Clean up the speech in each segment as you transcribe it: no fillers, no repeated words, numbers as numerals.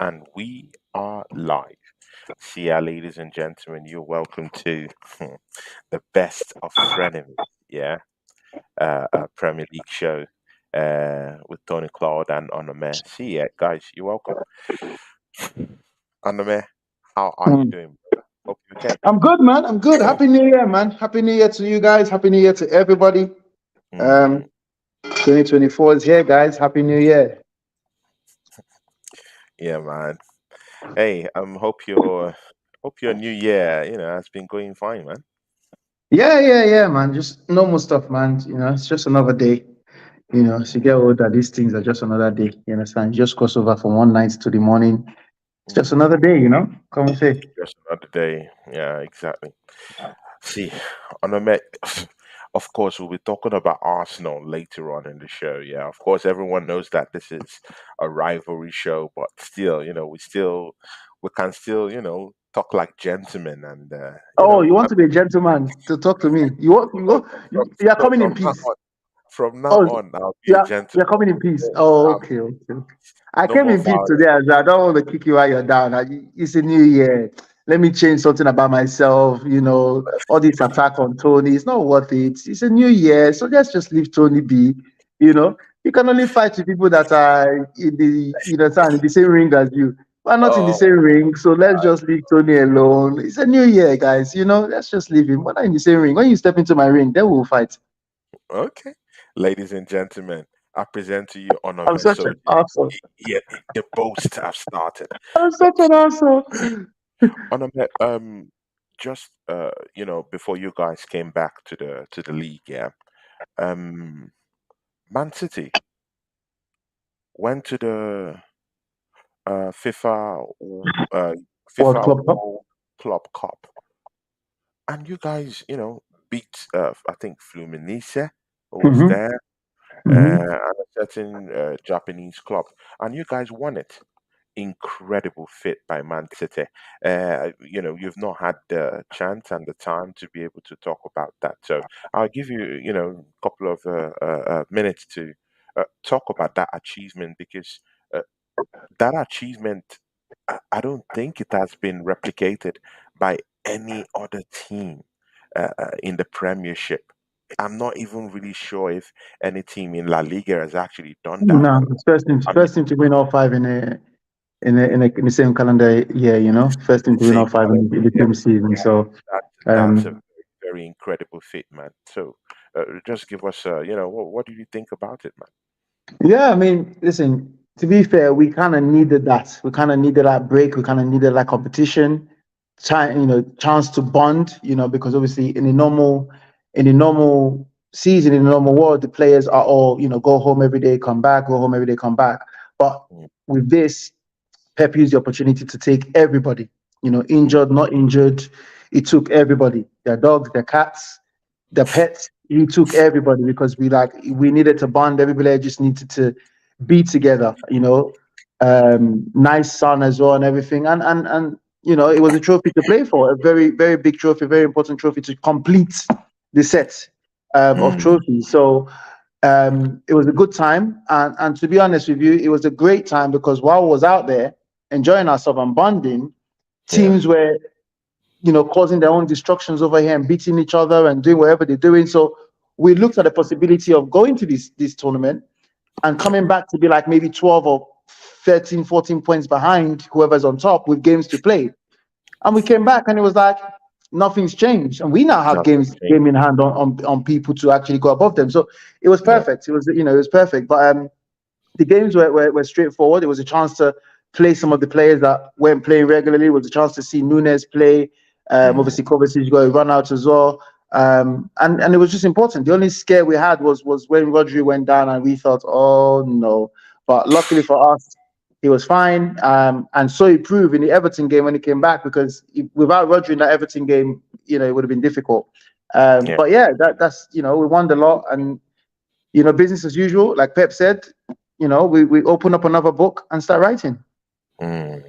and we are live. See ya, ladies and gentlemen. You're welcome to the best of Frenemies. Yeah, a Premier League show with Tony Claude and Onome. See ya, guys. You're welcome. Onome, how are you Mm. doing, brother? Hope you okay. I'm good, man. I'm good. Happy New Year, man. Happy New Year to you guys. Happy New Year to everybody. Mm, Um, 2024 is here, guys. Happy New Year. yeah, man. Hey, hope your new year, has been going fine, man. Yeah, man. Just normal stuff, man. It's just another day. As you get older, these things are just another day. You understand? You just cross over from one night to the morning. It's just Mm, another day. Come and say. just another day. Yeah, exactly. See, on the Met, of course, we'll be talking about Arsenal later on in the show. Yeah, of course, everyone knows that this is a rivalry show, but still, we can still, talk like gentlemen, and Oh, you want to be a gentleman to talk to me? You are from, coming in from now peace. on, from now Oh, on, I'll be a you're gentleman. coming in peace. Oh, Um, okay. I no came more in peace violence. today as well. I don't want to kick you while you're down. It's a new year. Let me change something about myself. All this attack on Tony. It's not worth it. It's a new year. So let's just leave Tony be. You know, you can only fight with people that are in the same ring as you. We're not in the Oh, same ring. So let's just leave Tony alone. It's a new year, guys. Let's just leave him. We're not in the same ring. When you step into my ring, then we'll fight. okay, ladies and gentlemen, I present to you I'm Onome such an Soji. awesome. Yeah, the boast have started. I'm But such an awesome. Onome, just before you guys came back to the league, yeah, um, Man City went to the FIFA World FIFA Club Cup. World Club Cup, and you guys, beat I think Fluminense who was Mm-hmm. there, Mm-hmm. and a certain Japanese club, and you guys won it. Incredible fit by Man City. You've not had the chance and the time to be able to talk about that. So I'll give you, a couple of minutes to talk about that achievement because uh, that achievement, I don't think it has been replicated by any other team in the Premiership. I'm not even really sure if any team in La Liga has actually done that. No, it's I mean, first team to win all five in the same calendar year. First team to win all same five calendar in the year. same season. So, That's a um, very, very incredible feat, man. So, just give us, what do you think about it, man? yeah, I mean, listen. To be fair, we kind of needed that. We kind of needed that break. We kind of needed that competition, chance to bond. Because obviously in the normal season, in the normal world, the players are all go home every day, come back, go home every day, come back. But Mm, with this, Pep used the opportunity to take everybody, mm, injured, not injured. He took everybody, their dogs, their cats, their pets. He took everybody because we needed to bond. Everybody just needed to be together, Nice sun as well and everything. And it was a trophy to play for, a very, very big trophy, very important trophy to complete the set of mm, trophies. So it was a good time, and to be honest with you, it was a great time because while I was out there enjoying ourselves and bonding, yeah. teams were causing their own destructions over here and beating each other and doing whatever they're doing. So we looked at the possibility of going to this tournament and Yeah. coming back to be like maybe 12 or 13, 14 points behind whoever's on top with games to play. And we came back and it was like nothing's changed. And we now have Nothing changed. game in hand on people to actually go above them. So it was Yeah. perfect. It was perfect. But the games were straightforward. It was a chance to play some of the players that weren't playing regularly. It was a chance to see Nunes play. Mm, Obviously, Kovacic got a run out as well. And it was just important. The only scare we had was when Rodri went down, and we thought, oh no. But luckily for us, he was fine. And so he proved in the Everton game when he came back, because without Rodri in that Everton game, it would have been difficult. yeah. But yeah, that's we won the lot, and business as usual. Like Pep said, we open up another book and start writing. Mm,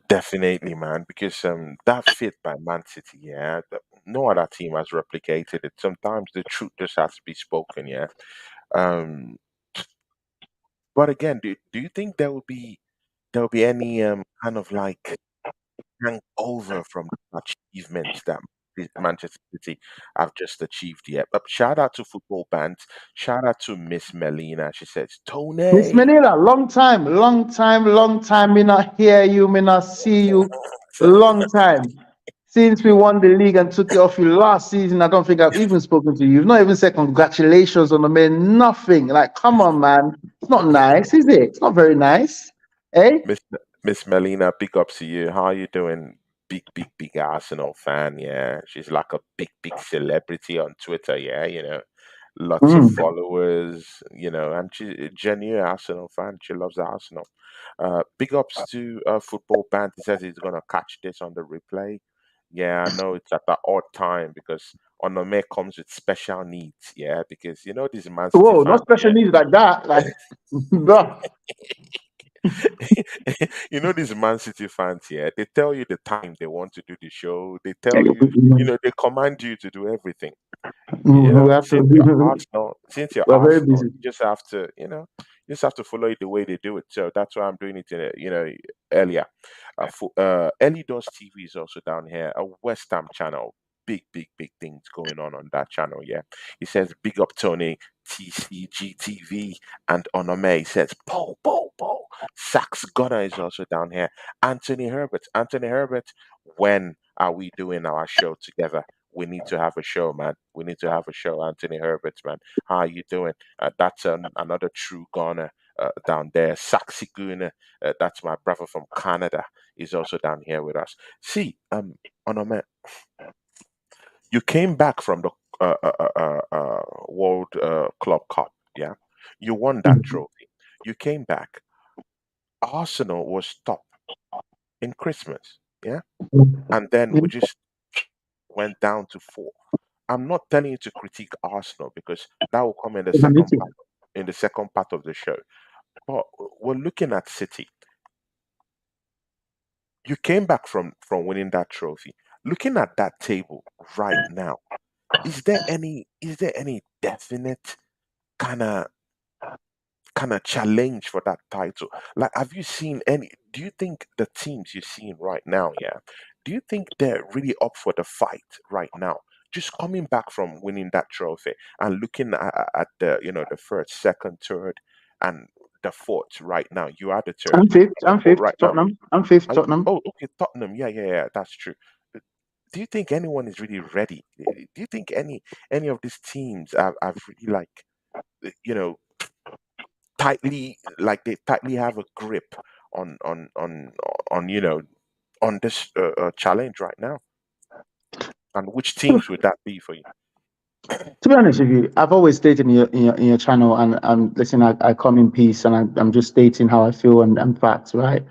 definitely, man. Because that fit by Man City, yeah. No other team has replicated it. Sometimes the truth just has to be spoken, yeah. Um, but again, do you think there'll be any kind of like hangover from the achievements that Manchester City have just achieved yet. But shout out to football bands. Shout out to Miss Melina. She says, Miss Tony. Manila, long time, long time, long time. Me not hear you, me not see you. Long time. Since we won the league and took it off you last season, I don't think I've even spoken to you. You've not even said congratulations on the man. Nothing. Like, come on, man. It's not nice, is it? It's not very nice. Eh? Miss Miss Melina, big ups to you. How are you doing? Big Arsenal fan, yeah. She's like a big celebrity on Twitter, yeah, lots of Mm. followers, and she's a genuine Arsenal fan. She loves Arsenal. Big ups to football band. He says he's gonna catch this on the replay. Yeah, I know it's at that odd time because Onome comes with special needs. Yeah, because these Man City Whoa, no fans. special needs like that. Like, bro. These Man City fans here, they tell you the time they want to do the show. They tell you, they command you to do everything. We have to. Since you're We're very Arsenal, busy. you just have to, you just have to follow it the way they do it. So that's why I'm doing it, earlier. Ellie Does TV is also down here, a West Ham channel. Big things going on that channel. Yeah, he says big up Tony TCGTV and Onome. He says po. Sax Gunner is also down here. Anthony Herbert. When are we doing our show together? We need to have a show, man. We need to have a show, Anthony Herbert, man. How are you doing? That's another true Ghana down there. Saxi Guna, that's my brother from Canada, is also down here with us. See, Onome, you came back from the World Club Cup, yeah? You won that trophy. You came back. Arsenal was top in Christmas, yeah? And then we just went down to four. I'm not telling you to critique Arsenal because that will come in the second part of the show. But we're looking at City. You came back from winning that trophy. Looking at that table right now, is there any definite kind of challenge for that title? Like, have you seen any? Do you think the teams you're seeing right now, yeah? Do you think they're really up for the fight right now? Just coming back from winning that trophy and looking at the the first, second, third, and the fourth right now. You are the third, I'm fifth. the I'm fourth fifth. right now. Tottenham. I'm fifth. Tottenham. Oh, okay, Tottenham. Yeah. That's true. Do you think anyone is really ready? Do you think any of these teams have really like you know tightly like they tightly have a grip on on on this challenge right now, and which teams would that be for you? To be honest with you, I've always stated in your channel, and listen, I come in peace, and I'm just stating how I feel and facts, right?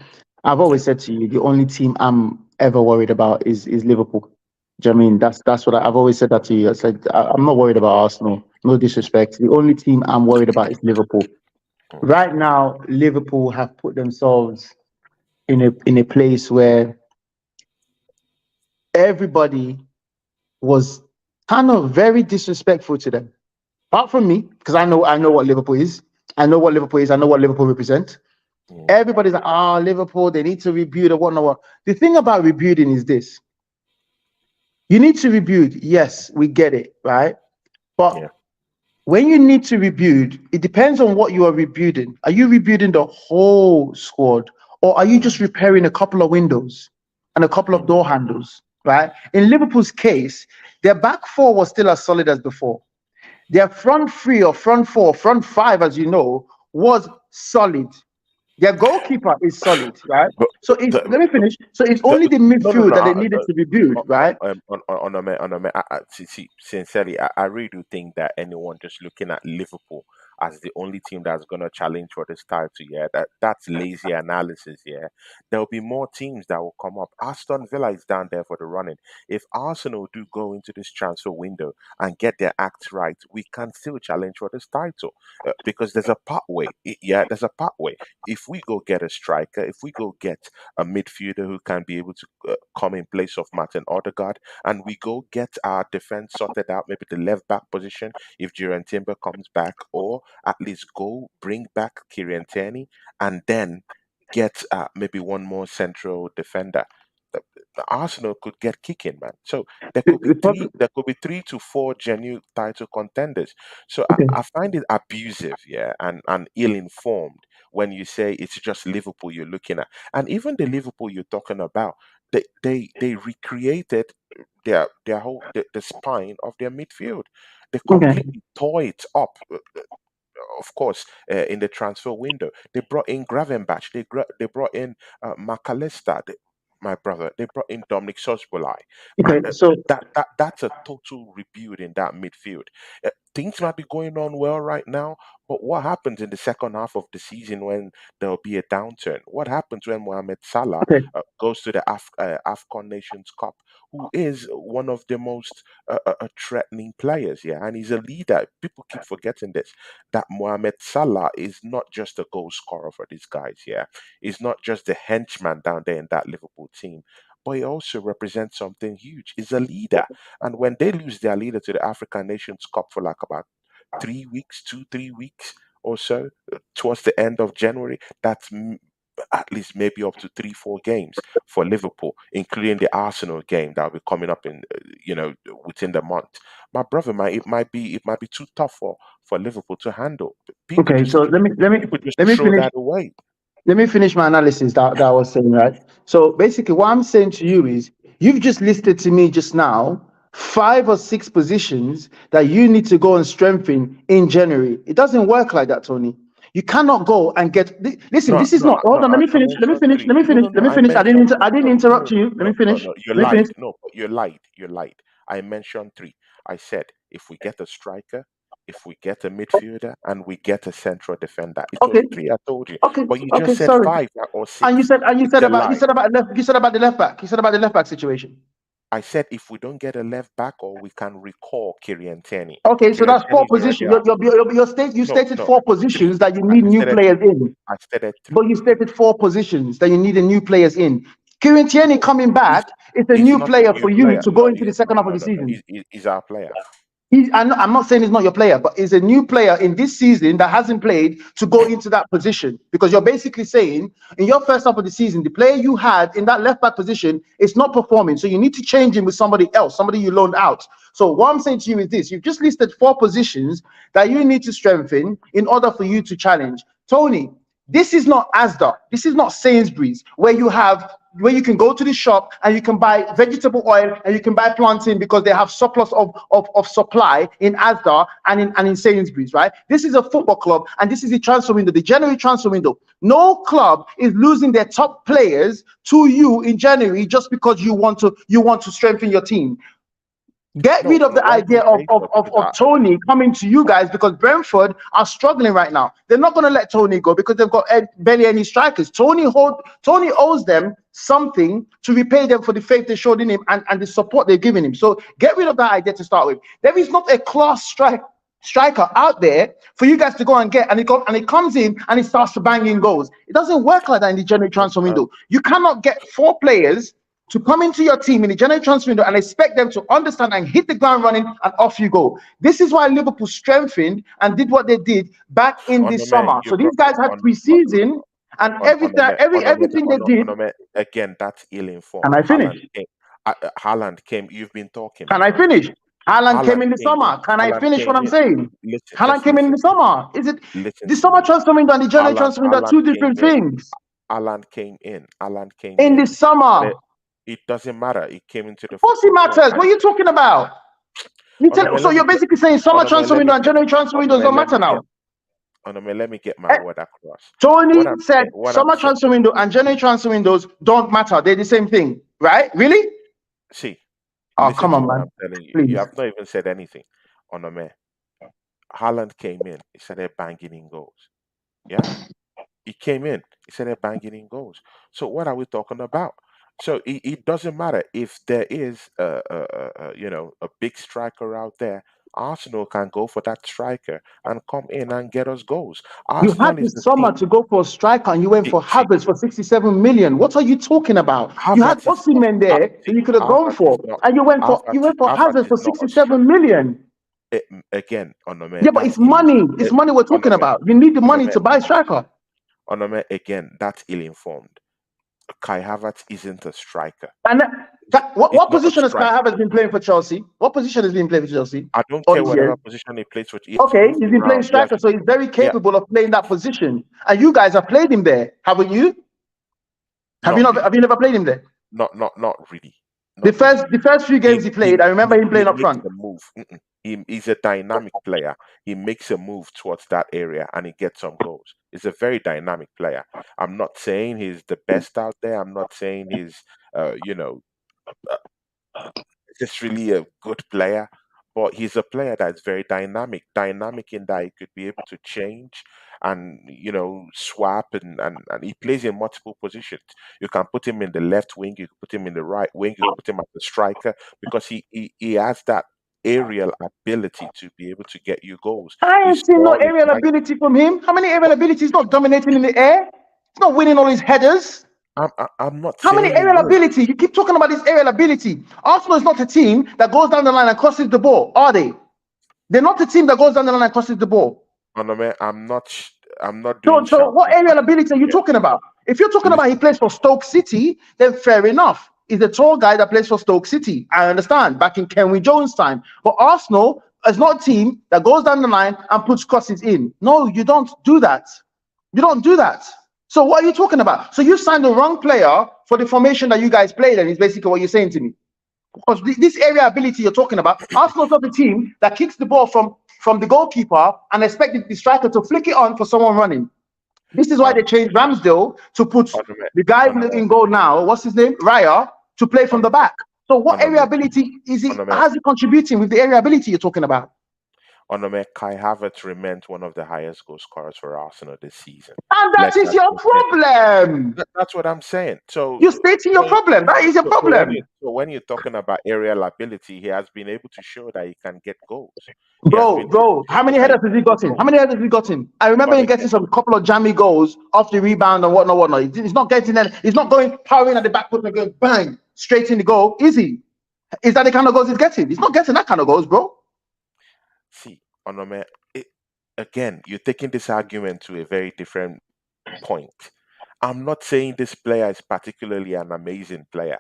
I've Yeah. always said to you, the only team I'm ever worried about is Liverpool. Do you know what I mean? That's what I've always said that to you. I said I'm not worried about Arsenal. No disrespect. The only team I'm worried about is Liverpool. Mm, Right now, Liverpool have put themselves in a place where everybody was kind of very disrespectful to them. Apart from me, because I know what Liverpool is. I know what Liverpool is. I know what Liverpool represent. mm, Everybody's like, Liverpool, they need to rebuild or whatnot. The thing about rebuilding is this: you need to rebuild. Yes, we get it, right? But yeah. when you need to rebuild, it depends on what you are rebuilding. Are you rebuilding the whole squad, or are you Mm, just repairing a couple of windows and a couple of mm, door handles? Right? In Liverpool's case, their back four was still as solid as before. Their front three or front four, front five, as you know, was solid. Their goalkeeper is solid, right? but So it's the, let me finish. So it's the, only the no, midfield that they needed to rebuild, right? on a sincerely, I really do think that anyone just looking at Liverpool as the only team that's going to challenge for this title, yeah, that's lazy analysis. Yeah, there'll be more teams that will come up. Aston Villa is down there for the running. If Arsenal do go into this transfer window and get their act right, we can still challenge for this title because there's a pathway. Yeah, there's a pathway. If we go get a striker, if we go get a midfielder who can be able to come in place of Martin Odegaard, and we go get our defense sorted out, maybe the left back position if Jiren Timber comes back, or at least go bring back Kieran Tierney, and then get maybe one more central defender, the Arsenal could get kicking, man. So there could be 3 to 4 genuine title contenders. So I find it abusive, yeah, and ill-informed when you say it's just Liverpool you're looking at. And even the Liverpool you're talking about, they recreated the spine of their midfield. They Okay. completely tore it up. Of course, in the transfer window, they brought in Gravenbach, they brought in McAllister, my brother. They brought in Dominic Sosbolai. Man, Okay. So that's a total rebuild in that midfield. Things might be going on well right now, but what happens in the second half of the season when there'll be a downturn? What happens when Mohamed Salah okay. goes to the Afcon Nations Cup, who is one of the most threatening players? Yeah, and he's a leader. People keep forgetting this, that Mohamed Salah is not just a goal scorer for these guys. Yeah, he's not just the henchman down there in that Liverpool team, but he also represents something huge. He's a leader, and when they lose their leader to the African Nations Cup for like about 3 weeks, 3 weeks or so, towards the end of January, at least maybe up to 3, 4 games for Liverpool, including the Arsenal game that will be coming up in within the month. My brother, it might be too tough for Liverpool to handle. People Okay. just So people just let me throw finish. that away. Let me finish my analysis that I was saying, right? So basically, what I'm saying to you is you've just listed to me just now 5 or 6 positions that you need to go and strengthen in January. It doesn't work like that, Tony. You cannot go and get. Listen, No, this is no, not. Hold no. on. Let me I finish. Let me mentioned finish. three. Let me No, finish. no, Let no. me I finish. mentioned I didn't no, interrupt no, you. Let no, me no, finish. no. You Let me lied. finish. No, but you lied. You lied. I mentioned three. I said if we get a striker, if we get a midfielder, and we get a central defender, it was Okay. three. I told you, Okay. but you Okay. just said Sorry. five or And six. you It's said a about lie. you said about the left back. You said about the left back situation. I said if we don't get a left back, or we can recall Kieran Tierney. Okay, so Kieran that's Tierney four is already positions. out. You No, stated no, 4 positions three. that you I need new said players three. in. I said But three. you stated 4 positions that you need a new players in. Kieran Tierney No, coming he's back is a he's new not a player new for you player. to go No, into the no, second half of no, the no, no. season. He's our player. I'm not saying he's not your player, but he's a new player in this season that hasn't played to go into that position. Because you're basically saying in your first half of the season, the player you had in that left back position is not performing. So you need to change him with somebody else, somebody you loaned out. So what I'm saying to you is this: you've just listed 4 positions that you need to strengthen in order for you to challenge. Tony, this is not Asda. This is not Sainsbury's, where you can go to the shop and you can buy vegetable oil and you can buy plantain because they have surplus of supply in Asda and in Sainsbury's, right? This is a football club and this is the transfer window, the January transfer window. No club is losing their top players to you in January just because you want to strengthen your team. Get No, rid of no. the Why do you idea say so? Because of Tony coming to you guys because Brentford are struggling right now. They're not going to let Tony go because they've got barely any strikers. Tony owes them something to repay them for the faith they showed in him and the support they've given him. So get rid of that idea to start with. There is not a class striker out there for you guys to go and get, and it comes in and it starts to bang in goals. It doesn't work like that in the January transfer window. You cannot get 4 players to come into your team in the January transfer window and expect them to understand and hit the ground running and off you go. This is why Liverpool strengthened and did what they did back in on the the man, summer. you So these brought guys had pre-season and everything they did. again. That's Can ill-informed. I finish? Haaland came. You've been talking, Can my I friend. finish? Haaland came Haaland in the came in. summer. Can I Haaland finish what came I'm in. saying? Listen, Haaland just came in listen the to me. summer. Is it Listen the to summer me. transfer window and the January transfer window are Haaland two came different in. things? Haaland came in. Haaland came In the in. summer. Started. It doesn't matter. He came into the Of course it football club, matters. What and are you talking about? So Let me you're get. basically saying summer transfer Let window me and get. January transfer windows don't Let matter me get. now. Let me get my Eh, word across. What Tony I'm said saying. What I'm summer saying. transfer window and January transfer windows don't matter. They're the same thing, right? Really? See, Oh, listen come to on, what I'm man. telling you. You Please. have not even said anything. Haaland came in. He started banging in goals. Yeah, he came in. He started banging in goals. So what are we talking about? So it doesn't matter if there is a big striker out there. Arsenal can go for that striker and come in and get us goals. You had Arsenal is this the summer team. to go for a striker and you went for See, Havertz for 67 million. What are you talking about? You had Havertz is not. Osimhen there that See, you could have gone Havertz is for, not. and you went for Havertz Havertz is for not a 67 million. again on the man. Yeah, but That's it's money. It's money we're on the talking man. about. You need the On the money man. to buy a striker. Onome, again, that's ill-informed. Kai Havertz isn't a striker. And He's what not a position has Kai striker. Havertz been playing for Chelsea? What position has he been playing for Chelsea I don't all care these years? whatever position he plays with. He has Okay, moved he's been playing around. striker, so he's very Yeah, capable of playing that position. And you guys have played him there, haven't you? Have you not not? really. Have you never played him there? Not really. The Not really. first few He games he he played, I remember him he playing up makes front. a move. He's a dynamic player. He makes a move towards that area and he gets some goals. He's a very dynamic player. I'm not saying he's the best out there. I'm not saying he's you know just really a good player, but he's a player that's very dynamic. Dynamic in that he could be able to change and swap and he plays in multiple positions. You can put him in the left wing, you can put him in the right wing, you can put him as a striker because he has that aerial ability to be able to get you goals. I You ain't seen no saw it aerial right. ability from him. How many aerial ability? He's not dominating in the air. He's not winning all his headers. I'm not How many saying he aerial will. ability? You keep talking about this aerial ability. Arsenal is not a team that goes down the line and crosses the ball, are they? They're not a team that goes down the line and crosses the ball. Onome, I'm not doing So what shouting aerial matches ability are you here. talking about? If you're talking about he Listen, plays for Stoke City, then fair enough. He's a tall guy that plays for Stoke City. I understand back in Kenwy Jones' time. But Arsenal is not a team that goes down the line and puts crosses in. No, you don't do that. You don't do that. So what are you talking about? So you signed the wrong player for the formation that you guys played, and it's basically what you're saying to me. Because this area ability you're talking about, Arsenal's not the team that kicks the ball from the goalkeeper and expect the striker to flick it on for someone running. This is why on they changed Ramsdale to put Onome, the guy Onome, in goal now. What's his name? Raya to play from the Onome, back. So what area Onome, ability is he? Onome, How's he contributing with the area ability you're talking about? Onome, Kai Havertz remains one of the highest goal scorers for Arsenal this season. And Let that is that your sink in. problem. That's what I'm saying. You're stating your So, problem. That is your problem. so when you're talking about aerial ability, he has been able to show that he can get goals. He has Bro, been able bro, to how show many that he headers has can he get gotten? goals. How many headers has he gotten? I remember But him getting again, some couple of jammy goals off the rebound and whatnot, whatnot. He's not getting that. He's not going powering at the back foot and going bang straight in the goal. Is he? Is that the kind of goals he's getting? He's not getting that kind of goals, bro. see, Onome, it, again, you're taking this argument to a very different point. I'm not saying this player is particularly an amazing player.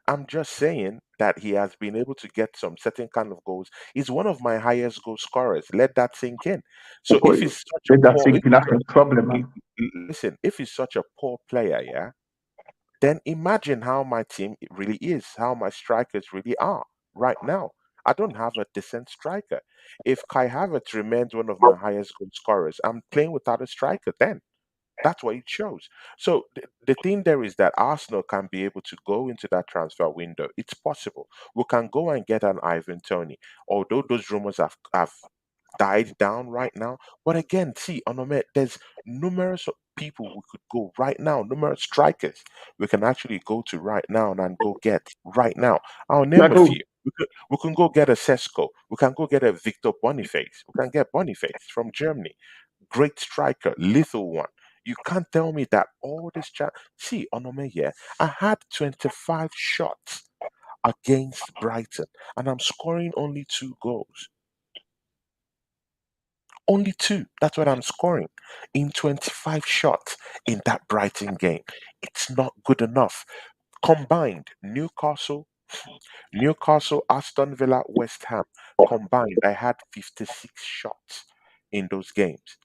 I'm just saying that he has been able to get some certain kind of goals. He's one of my highest goal scorers. Let that sink in. So if Boy, he's such a let that poor, sink if in. he's That's a problem, man. listen, if he's such a poor player, yeah, then imagine how my team really is, how my strikers really are right now. I don't have a decent striker. If Kai Havertz remains one of my highest goal scorers, I'm playing without a striker then. That's what it shows. So the thing there is that Arsenal can be able to go into that transfer window. It's possible. We can go and get an Ivan Tony, although those rumors have died down right now. But again, see, Onome, there's numerous people we could go right now, numerous strikers we can actually go to right now and go get right now. I'll name Like a who? few. We can go get a Sesko. We can go get a Victor Boniface. We can get Boniface from Germany, great striker, lethal one. You can't tell me that all this chat. See, Onome here, I had 25 shots against Brighton, and I'm scoring only 2 goals. Only two. That's what I'm scoring in 25 shots in that Brighton game. It's not good enough. Combined, Newcastle, Aston Villa, West Ham. Combined, I had 56 shots in those games.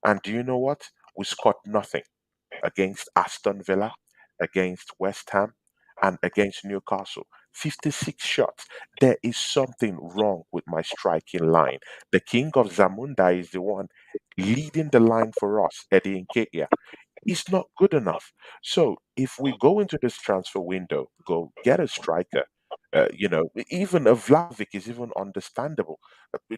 And do you know what? We scored nothing against Aston Villa, against West Ham, and against Newcastle. 56 shots. There is something wrong with my striking line. The king of Zamunda is the one leading the line for us, Eddie Nketiah. It's not good enough. So if we go into this transfer window, go get a striker. Even a Vlahovic is even understandable.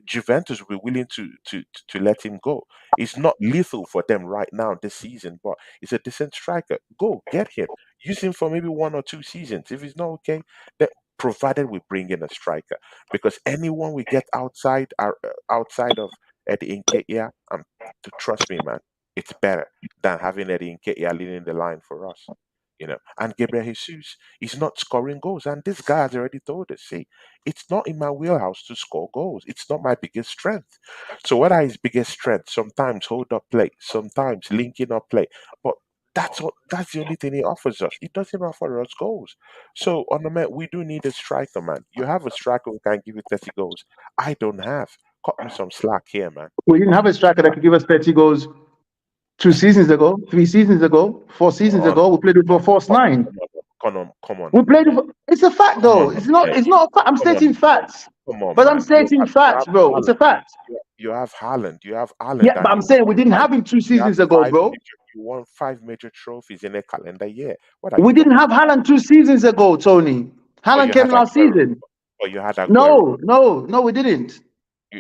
Juventus will be willing to let him go. He's not lethal for them right now this season, but he's a decent striker. Go get him. Use him for maybe 1 or 2 seasons. If he's not okay, then provided we bring in a striker, because anyone we get outside of Eddie Nketiah, to trust me, man, it's better than having Eddie Nketiah leading the line for us. And Gabriel Jesus is not scoring goals. And this guy has already told us, see, it's not in my wheelhouse to score goals. It's not my biggest strength. So what are his biggest strength? Sometimes hold up play, sometimes linking up play. But that's the only thing he offers us. He doesn't offer us goals. So on the man, we do need a striker, man. You have a striker who can give you 30 goals. I don't have. Cut me some slack here, man. We didn't have a striker that could give us 30 goals 2 seasons ago, 3 seasons ago, 4 seasons On, ago. We played with a false nine. come on, We played with. It's a fact, come on, though. man. It's not. Yeah, It's not a fact. I'm come on, stating facts. come on, But I'm man. stating You facts, have bro. It's Haaland. a fact. You have Haaland. You have Haaland, Yeah, but and I'm saying we didn't have him two you have seasons ago, bro. you won 5 major trophies in a calendar year. What are you We didn't talking have about? Haaland 2 seasons ago, Tony. But Haaland you came had last Aguero. season. But you had Aguero. No, no, no, we didn't.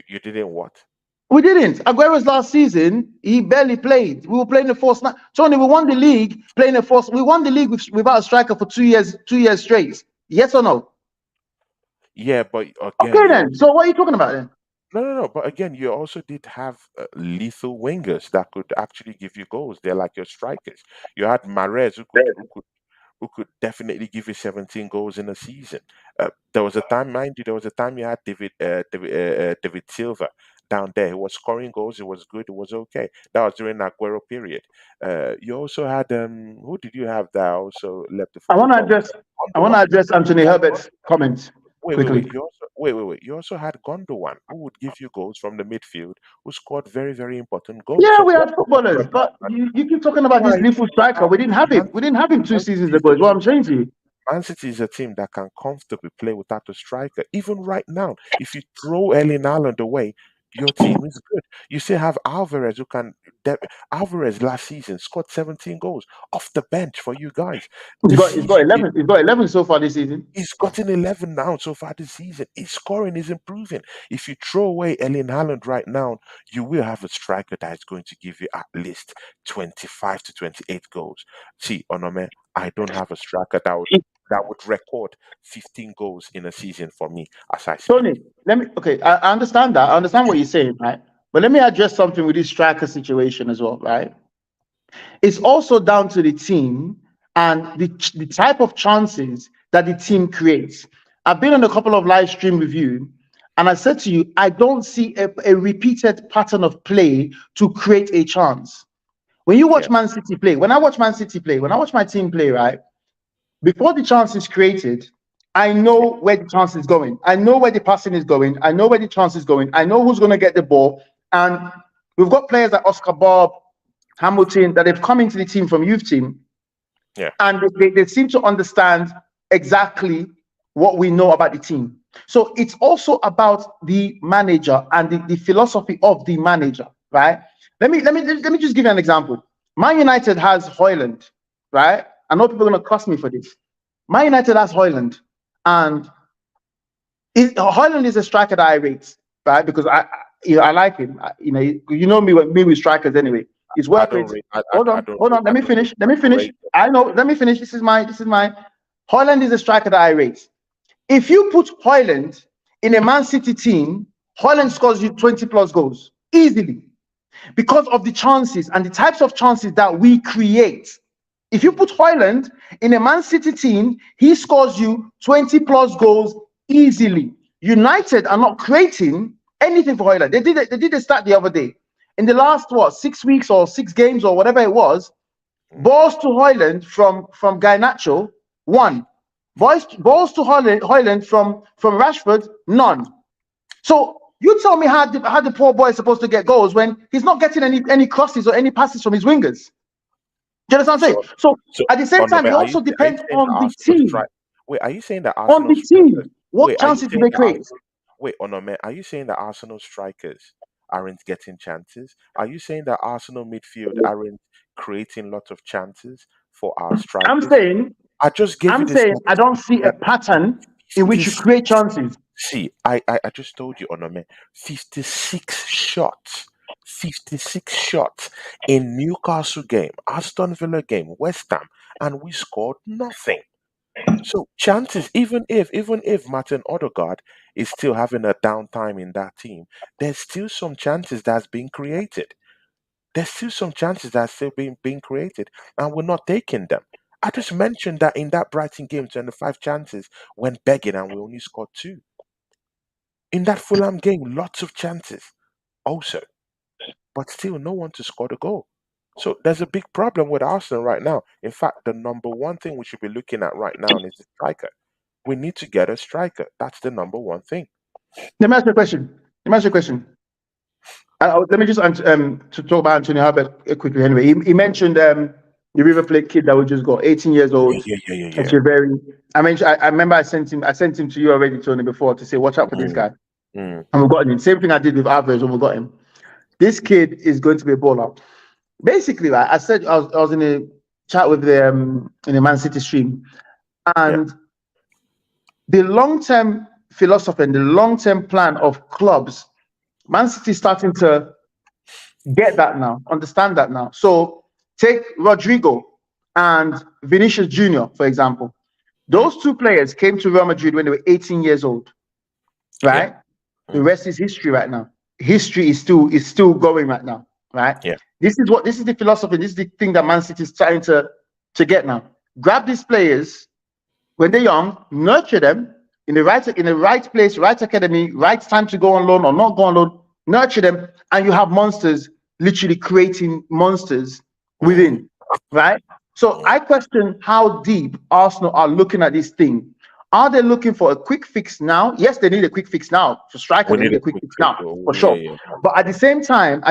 You didn't what? We didn't. Aguero's last season, he barely played. We were playing the force nine. Tony, we won the league playing the force. We won the league without a striker for 2 years, 2 years straight. Yes or no? Yeah, but again, Okay, then. So what are you talking about then? no. But again, you also did have lethal wingers that could actually give you goals. They're like your strikers. You had Mahrez who could definitely give you 17 goals in a season. There was a time, mind you, there was a time you had David Silva down there. He was scoring goals. It was good. It was okay. That was during Aguero period. You also had who did you have that also left the I want football to club? address. I want to Gondowan. address Anthony You had Herbert's comments Wait. quickly. You also wait. You also had Gondowan, who would give you goals from the midfield, who scored very, very important goals. Yeah, So we what had are you talking footballers, about, but man? you keep talking about What this are you lethal talking striker. about? We didn't have him. Man, We didn't have him two Man seasons City is ago. a Is what team I'm saying to you. Man City is a team that can comfortably play without a striker. Even right now, if you throw Erling Haaland away, your team is good. You still have Alvarez who can. De- Alvarez last season scored 17 goals off the bench for you guys. He's This got he's got season, 11. He's got 11 so far this season. he's gotten 11 now so far this season. His scoring is improving. If you throw away Erling Haaland right now, you will have a striker that is going to give you at least 25 to 28 goals. See, Onome, I don't have a striker that would record 15 goals in a season for me as I speak. Tony, let me. Okay, I understand that. I understand what you're saying, right? But let me address something with this striker situation as well, right? It's also down to the team and the type of chances that the team creates. I've been on a couple of live stream with you, and I said to you, I don't see a repeated pattern of play to create a chance. When you watch Yeah, Man City play, when I watch Man City play, when I watch my team play, right? Before the chance is created, I yeah, know where the chance is going. I know where the passing is going. I know where the chance is going. I know who's going to get the ball. And we've got players like Oscar Bob, Hamilton that have come into the team from youth team, yeah, and they seem to understand exactly what we know about the team. So it's also about the manager and the philosophy of the manager, right? Let me just give you an example. Man United has Hoyland, right? I know people are going to cuss me for this. Man United has Hoyland, and Hoyland is a striker that I rate, right? Because I like him. You know me with strikers anyway. It's I worth don't it. rate. Hold on. Let me finish. Let me finish. Rate. I know. Let me finish. This is my. Hoyland is a striker that I rate. If you put Hoyland in a Man City team, Hoyland scores you 20 plus goals easily because of the chances and the types of chances that we create. If you put Hoyland in a Man City team, he scores you 20 plus goals easily. United are not creating anything for Hoyland. They did a stat the other day. In the last 6 weeks or 6 games or whatever it was, Mm. balls to Hoyland from Garnacho, one. Balls to Hoyland from Rashford, none. So you tell me how the poor boy is supposed to get goals when he's not getting any crosses or any passes from his wingers. Do you understand what I'm saying? So, So so at the same on the time, it are you also are you depends saying that on the Arsenal team. strike? Wait, are you saying that On Arsenal the strikers? team, what Wait, are you chances do saying they that create? Arsenal? Wait, on a man, are you saying that Arsenal strikers aren't getting chances? Are you saying that Arsenal midfield aren't creating lots of chances for our I'm strikers? saying, I just gave you I'm the saying I don't statistics see a that pattern in which you 56. create chances. See, I just told you, Onome, 56 shots. 56 shots in Newcastle game, Aston Villa game, West Ham, and we scored nothing. So chances, even if Martin Odegaard is still having a downtime in that team, there's still some chances that's being created. There's still some chances that's still being created, and we're not taking them. I just mentioned that in that Brighton game, 25 chances went begging and we only scored two. In that Fulham game, lots of chances also, but still no one to score the goal. So there's a big problem with Arsenal right now. In fact, the number one thing we should be looking at right now is the striker. We need to get a striker. That's the number one thing. Let me ask you a question. Let me just to talk about Anthony Herbert quickly. Anyway, he mentioned the River Plate kid that we just got, 18 years old. Yeah. I remember I sent him to you already, Tony, before to say watch out for this guy. And we got him. Same thing I did with Alvarez when we got him. This kid is going to be a baller. Basically, right, I said I was in a chat with the in a Man City stream, and the long-term philosophy and the long-term plan of clubs, Man City is starting to get that now, understand that now. So take Rodrigo and Vinicius Jr., for example. Those two players came to Real Madrid when they were 18 years old, right? The rest is history right now. History is still going right now, right? Yeah. This is the philosophy. This is the thing that Man City is trying to get now. Grab these players when they're young, nurture them in the right place, right academy, right time to go on loan or not go on loan. Nurture them, and you have monsters literally creating monsters within, right? So I question how deep Arsenal are looking at this thing. Are they looking for a quick fix now? Yes, they need a quick fix now. For striker, they need a quick fix now, for sure. Yeah. But at the same time,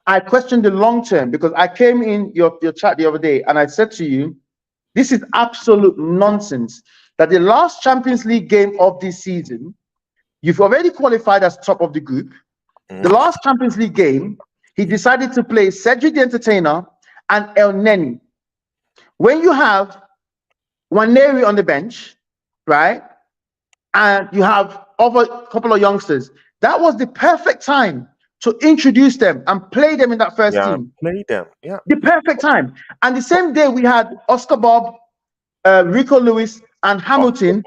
I question the long term, because I came in your chat the other day and I said to you, this is absolute nonsense that the last Champions League game of this season, you've already qualified as top of the group. The last Champions League game, he decided to play Cedric the Entertainer and El Neni. When you have Waneri on the bench, right, and you have a couple of youngsters, that was the perfect time to introduce them and play them in that first team. Play them, yeah. The perfect time. And the same day we had Oscar Bob, Rico Lewis, and Hamilton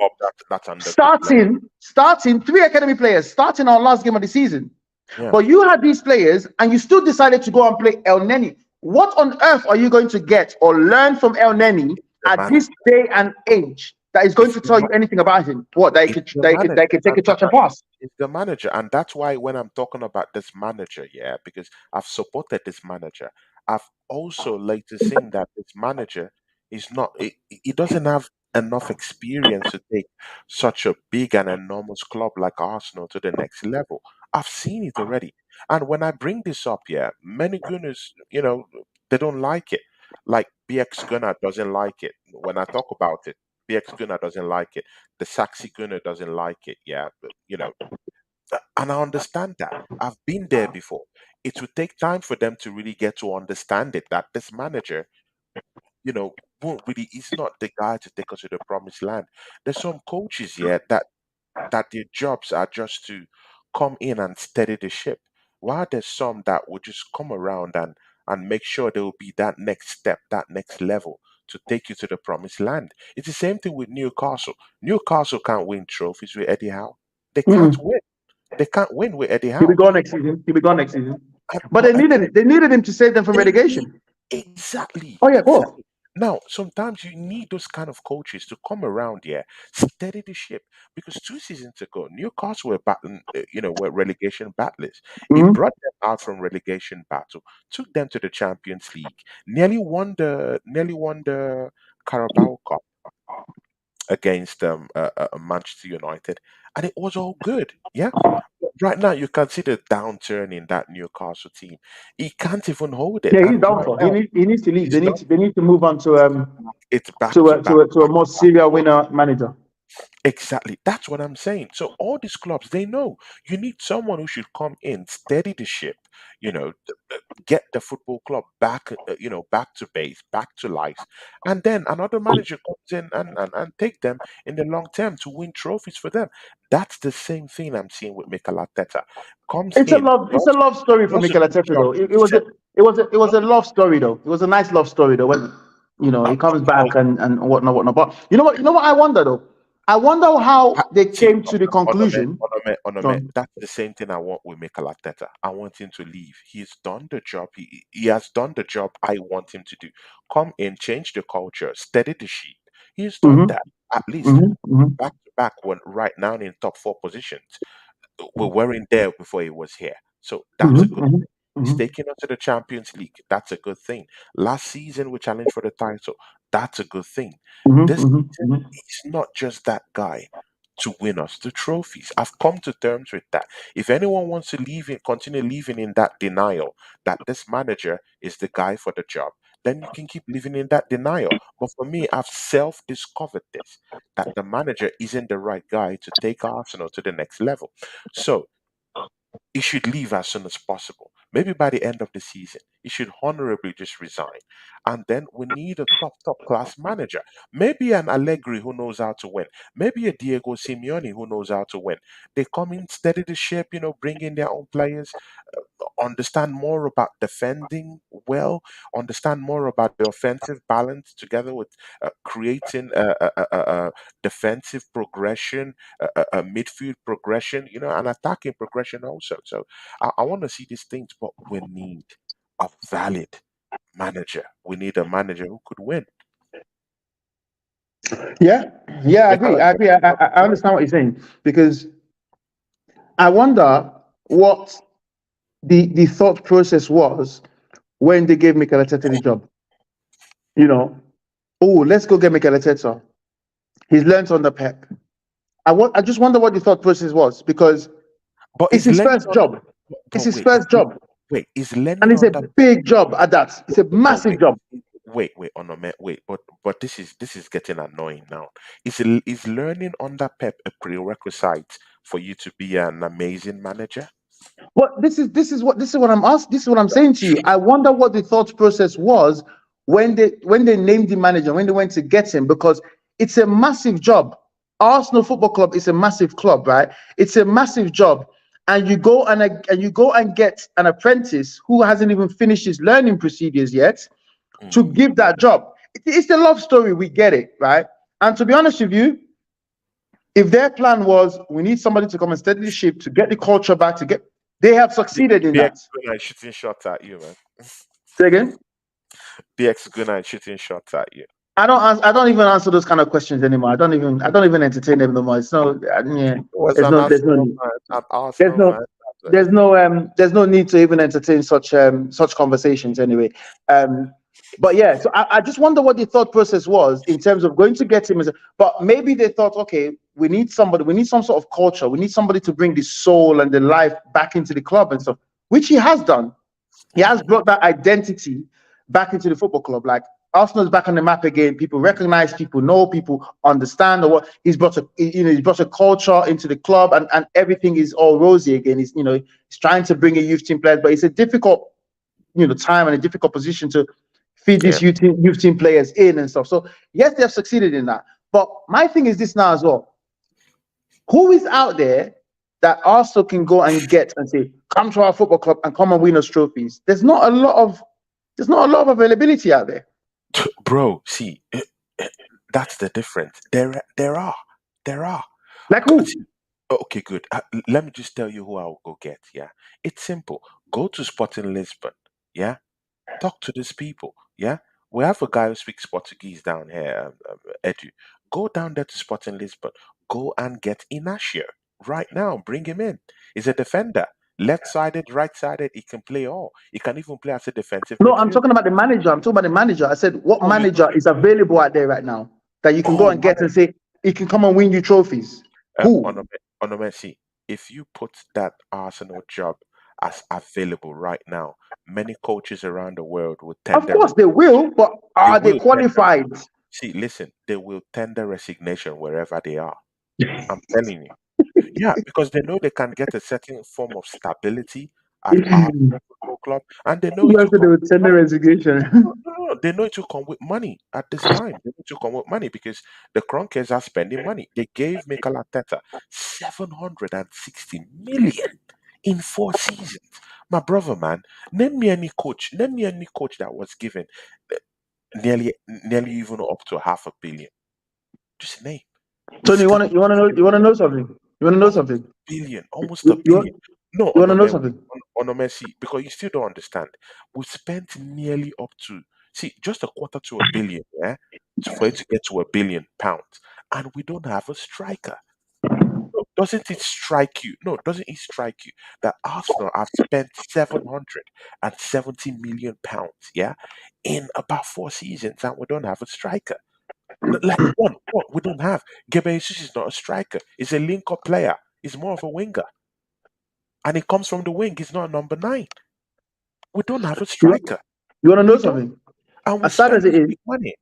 starting 3 academy players starting our last game of the season. Yeah. But you had these players and you still decided to go and play El Neni. What on earth are you going to get or learn from El Neni at this day and age that is going to tell you anything about him? What, they could take a touch and pass? It's the manager. And that's why when I'm talking about this manager, because I've supported this manager, I've also later seen that this manager is not, he doesn't have enough experience to take such a big and enormous club like Arsenal to the next level. I've seen it already. And when I bring this up, many Gunners, they don't like it. Like BX Gunner doesn't like it. When I talk about it, BX Gunner doesn't like it. The Saxy Gunner doesn't like it. And I understand that. I've been there before. It would take time for them to really get to understand it, that this manager, won't really, he's not the guy to take us to the promised land. There's some coaches that their jobs are just to come in and steady the ship, while there's some that will just come around and make sure there will be that next step, that next level to take you to the promised land. It's the same thing with Newcastle. Newcastle can't win trophies with Eddie Howe. They can't win. They can't win with Eddie Howe. He'll be gone next season. But they needed him to save them from relegation. Exactly. Oh yeah, cool. Now, sometimes you need those kind of coaches to come around here, steady the ship. Because 2 seasons ago, Newcastle were battling, were relegation battlers. He brought them out from relegation battle, took them to the Champions League, nearly won the Carabao Cup against Manchester United, and it was all good. Yeah. Right now, you can see the downturn in that Newcastle team. He can't even hold it. Yeah, he's down for. He needs to leave. They need to move on to it's back to a more serial winner manager. Exactly. That's what I'm saying. So all these clubs, they know you need someone who should come in, steady the ship, get the football club back, back to base, back to life. And then another manager comes in and take them in the long term to win trophies for them. That's the same thing I'm seeing with Mikel Arteta. It's a love story for Mikel Arteta though. It was a love story though. It was a nice love story though when he comes back and whatnot. But you know what I wonder though? I wonder how they See, came to the conclusion. Um, that's the same thing I want with Mikel Arteta. I want him to leave. He's done the job. He has done the job I want him to do. Come in, change the culture, steady the sheep. He's done mhm, that. At least mhm, mhm, back to back when right now in top four positions. We weren't there before he was here. So that's a mhm, good mhm, thing. He's mhm, taking us to the Champions League. That's a good thing. Last season we challenged for the title. That's a good thing. mhm, This mhm, season mhm. he's not just that guy to win us the trophies. I've come to terms with that. If anyone wants to continue living in that denial that this manager is the guy for the job, then you can keep living in that denial. But for me, I've self-discovered this that the manager isn't the right guy to take Arsenal to the next level. So he should leave as soon as possible. Maybe by the end of the season, he should honorably just resign. And then we need a top class manager. Maybe an Allegri who knows how to win. Maybe a Diego Simeone who knows how to win. They come in, steady the ship, bring in their own players, understand more about defending well, understand more about the offensive balance together with creating a defensive progression, a midfield progression, an attacking progression also. So I want to see these things, but we need a valid manager. We need a manager who could win. Yeah, yeah, I Mikel agree. I agree. Arteta is not the I guy. understand what you're saying because I wonder what the thought process was when they gave Mikel Arteta the job. You know, oh, let's go get Mikel Arteta. He's learned on the Pep. I just wonder what the thought process was because But it's is his Lennon first on? job. It's But his first job, wait, is and Lennon it's on a that? big job at that. It's a But massive job. wait, on a minute, wait, but this is getting annoying now. Is learning under Pep a prerequisite for you to be an amazing manager? But this is what I'm asking. This is what I'm saying to you. I wonder what the thought process was when they named the manager, when they went to get him, because it's a massive job. Arsenal Football Club is a massive club, right? It's a massive job, and you go and get an apprentice who hasn't even finished his learning procedures yet to Mm. give that job. It's a love story. We get it, right? And to be honest with you, if their plan was we need somebody to come and steady the ship to get the culture back, they have succeeded in BX that. Gunnar shooting shots at you, man. Say again. BX Gunnar shooting shots at you. I don't even answer those kind of questions anymore. I don't even entertain them no more. It's no, yeah. Was There's an no, there's Arsenal no, fan, an there's Arsenal no, fan. there's no need to even entertain such conversations anyway. Um, but yeah, so I just wonder what the thought process was in terms of going to get him. But maybe they thought, okay, we need somebody, we need some sort of culture, we need somebody to bring the soul and the life back into the club and stuff, which he has done. He has Mm. brought that identity back into the football club. Like Arsenal's back on the map again. People recognize, people know, people understand. Or what he's brought a culture into the club, and everything is all rosy again. He's trying to bring a youth team players, but it's a difficult time and a difficult position to feed Yeah. these youth team players in and stuff. So yes, they have succeeded in that. But my thing is this now as well: who is out there that Arsenal can go and get and say, come to our football club and come and win us trophies? There's not a lot of availability out there. Bro, see, that's the difference. There are. Like who? See, okay, good. Let me just tell you who I'll go get. Yeah, it's simple. Go to Sporting Lisbon. Yeah, talk to these people. Yeah, we have a guy who speaks Portuguese down here, Edu. Go down there to Sporting Lisbon. Go and get Inacio right now. Bring him in. He's a defender. Left sided, right sided. He can play all. He can even play as a defensive No, I'm midfield. talking about the manager. I'm talking about the manager. I said, what Oh, you manager is available out there right now that you can go oh and man. get and say he can come and win you trophies? On Who? a Messi, if you put that Arsenal job as available right now, many coaches around the world would Of tender course they will, but they are they will tender. qualified? See, listen, they will tender resignation wherever they are. I'm telling you. Yeah, because they know they can get a certain form of stability at You Arsenal Football Club, and they know it will said they come would with send the money. resignation. No, they know it will come with money at this time. They know it will come with money because the Kroenkes are spending money. They gave Mikel Arteta 760 million in 4 seasons. My brother, man, name me any coach that was given nearly even up to half a billion. Just name. We Tony, spent you want to know something? You want to know almost something? almost a You, you, billion. No, you want to know something? on a Messi, because you still don't understand. We spent nearly up to, see, just a quarter to a billion, yeah, for it to get to £1 billion, and we don't have a striker. No, doesn't it strike you? No, doesn't it strike you that Arsenal have spent £770 million, yeah, in about 4 seasons, and we don't have a striker? Like one, we don't have. Gebeyesus is not a striker. He's a link-up player. He's more of a winger, and he comes from the wing. He's not a number 9. We don't have a You, striker. you want to know We don't, something? and we As sad spend as it this is, big money.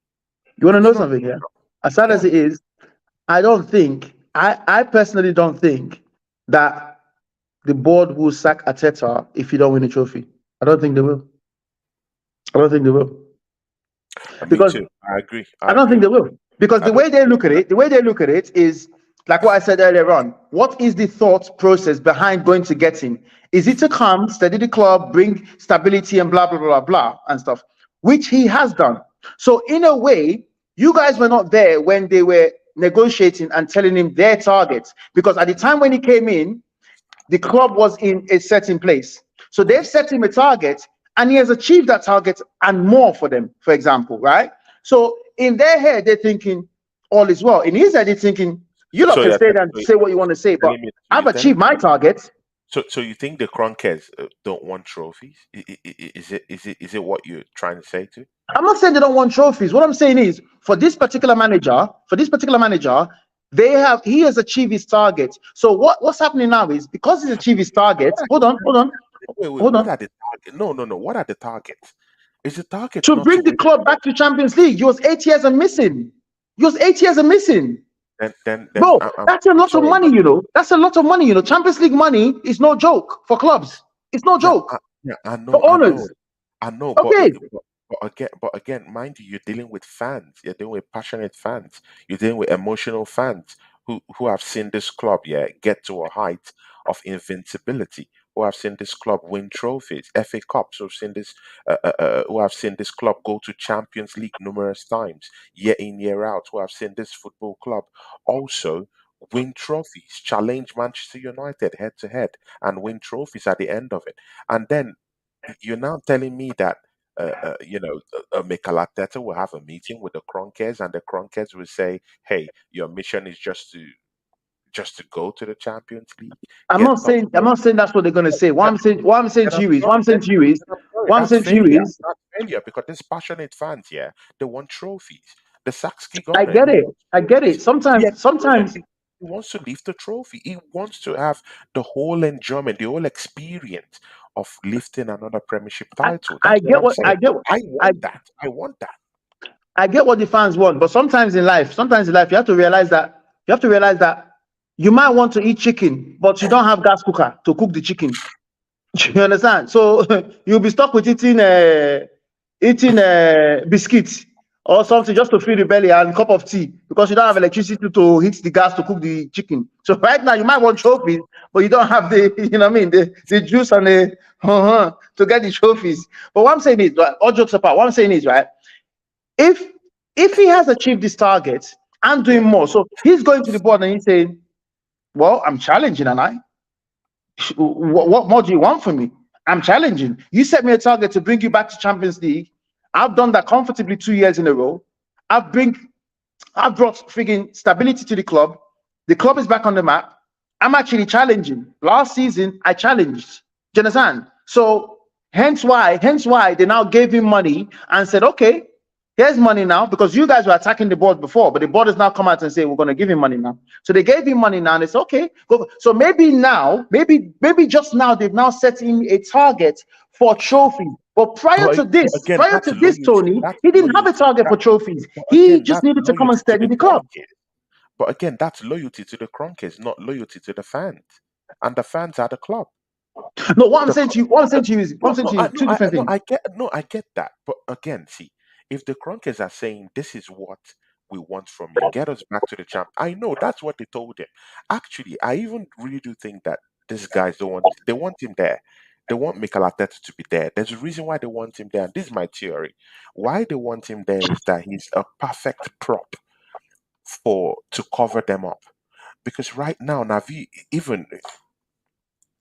you want to It's know not something? good Yeah. enough. As sad Go as on. it is, I personally don't think that the board will sack Ateta if you don't win a trophy. I don't think they will. I don't think they will. Me Because too. I agree. I I don't agree. think they will. Because I the don't. way they look at it, is like what I said earlier on. What is the thought process behind going to get him? Is it to come, steady the club, bring stability and blah, blah, blah, blah, and stuff, which he has done. So, in a way, you guys were not there when they were negotiating and telling him their targets. Because at the time when he came in, the club was in a certain place. So they've Mhm. set him a target and he has achieved that target and more for them, for example, right? So in their head, they're thinking all is well. In his head, he's thinking, you lot So can you're, stay there and say what you want to say, but telling me. So I've you're telling achieved my target. So you think the Kroenkes don't want trophies? Is it what you're trying to say to? I'm not saying they don't want trophies. What I'm saying is for this particular manager, he has achieved his target. So what's happening now is because he's achieved his target. Wait. Hold What on. are the targets? No. What are the targets? Is the target To not to bring the win? club back to Champions League. He was 8 years and missing. He was 8 years and missing. Then Bro, that's a I'm lot of sorry, money, but you know. That's a lot of money, you know. Champions League money is no joke for clubs. It's no yeah, joke yeah, for owners. I know, Okay, but again, mind you, you're dealing with fans. You're dealing with passionate fans. You're dealing with emotional fans who have seen this club, yeah, get to a height of invincibility. Who have seen this club win trophies, FA Cups. Who have seen this club go to Champions League numerous times, year in year out. Who have seen this football club also win trophies, challenge Manchester United head to head, and win trophies at the end of it. And then you're now telling me that Mikel Arteta will have a meeting with the Kroenkes, and the Kroenkes will say, "Hey, your mission is just to go to the Champions League, get top I'm not trophy." saying that's what they're gonna say. Then, What I'm saying then to I'm you is, sorry. what I'm That's saying to you failure. is, That's failure because there's passionate fans here. They want trophies. The Saksky I Gunner, get he it. wants I get trophies. it. Yet Sometimes he wants to lift the trophy. He wants to have the whole enjoyment, the whole experience of lifting another Premiership I, title. That's what I'm saying. I I, want that. I want that. I get what the fans want, but sometimes in life, you have to realize that you might want to eat chicken, but you don't have gas cooker to cook the chicken. You understand? So you'll be stuck with eating biscuits or something just to fill the belly and a cup of tea because you don't have electricity to heat the gas to cook the chicken. So right now you might want trophies, but you don't have the you know what I mean the juice and the to get the trophies. But what I'm saying is, right, all jokes apart, what I'm saying is right. If he has achieved this target and doing Yeah. more, so he's going to the board and he's saying, "Well, I'm challenging, and what more do you want from me? I'm challenging. You set me a target to bring you back to Champions League. I've done that comfortably 2 years in a row. I've bring I've brought freaking stability to the club. The club is back on the map. I'm actually challenging. Last season, I challenged. Do you understand? So hence why they now gave him money and said, okay, here's money now because you guys were attacking the board before, but the board has now come out and say we're going to give him money now. So they gave him money now, and it's okay. Go. So maybe now, maybe just now they've now set him a target for trophies. But But again, prior that's to this, loyalty. Tony, That's he didn't have a loyalty. target for trophies. But He again, just that's needed to come and loyalty to steady the the club. Kroenkes. But again, that's loyalty to the Kroenkes, not loyalty to the fans. And the fans are the club. No, what I'm The, saying cr- to you, no, no, two different things. I get that. But again, see, if the Kroenkes are saying this is what we want from you, get us back to the champ. I know that's what they told him. Actually, I even really do think that these guys don't want. They want him there. They want Mikel Arteta to be there. There's a reason why they want him there. And this is my theory. Why they want him there is that he's a perfect prop for to cover them up. Because right now, Navi, even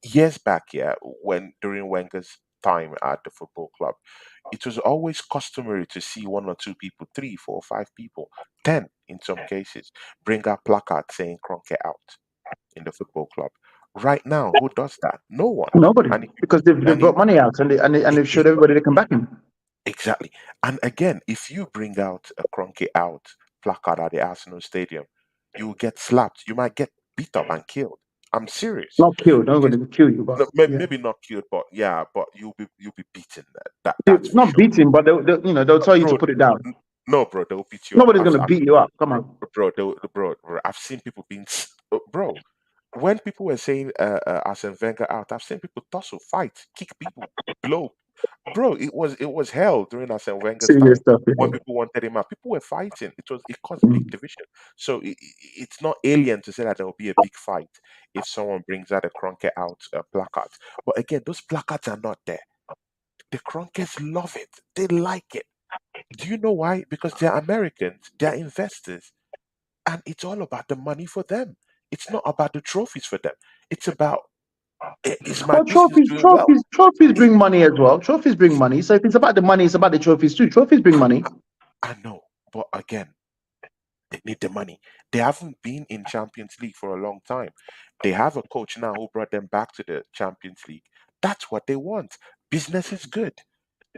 years back, yeah, when during Wenger's time at the football club, it was always customary to see one or two people, three, four, five people, 10 in some cases, bring out placards saying Cronke out in the football club. Right now, who does that? No one. Nobody, And because they've and brought money out and it, they've showed everybody they can back him. exactly. And again, if you bring out a Cronky out placard at the Arsenal Stadium, you will get slapped. You might get beat up and killed. I'm serious. Not killed. Because Nobody will kill you, but no, yeah, maybe not killed, but yeah, but you'll be beaten. That's for not sure. beating, but they'll tell you to Bro, put it down. no, bro, they'll beat you up. Nobody's gonna beat you up. Come on. Bro, I've seen people bro. When people were saying Arsene Wenger out, I've seen people tussle, fight, kick people, blow. Bro, it was hell during Arsene Wenger's Serious time stuff. when Yeah. people wanted him out. People were fighting. It caused big Mm. division. So it's not alien to say that there will be a big fight if someone brings out a Cronke out placard. But again, those placards are not there. The Cronkers love it. They like it. Do you know why? Because they're Americans, they're investors, and it's all about the money for them. It's not about the trophies for them. It's about is my Well, business trophies, doing well? trophies, trophies It, bring money as well. Trophies bring money. So if it's about the money, it's about the trophies too. Trophies bring money. I know, but again, they need the money. They haven't been in Champions League for a long time. They have a coach now who brought them back to the Champions League. That's what they want. Business is good.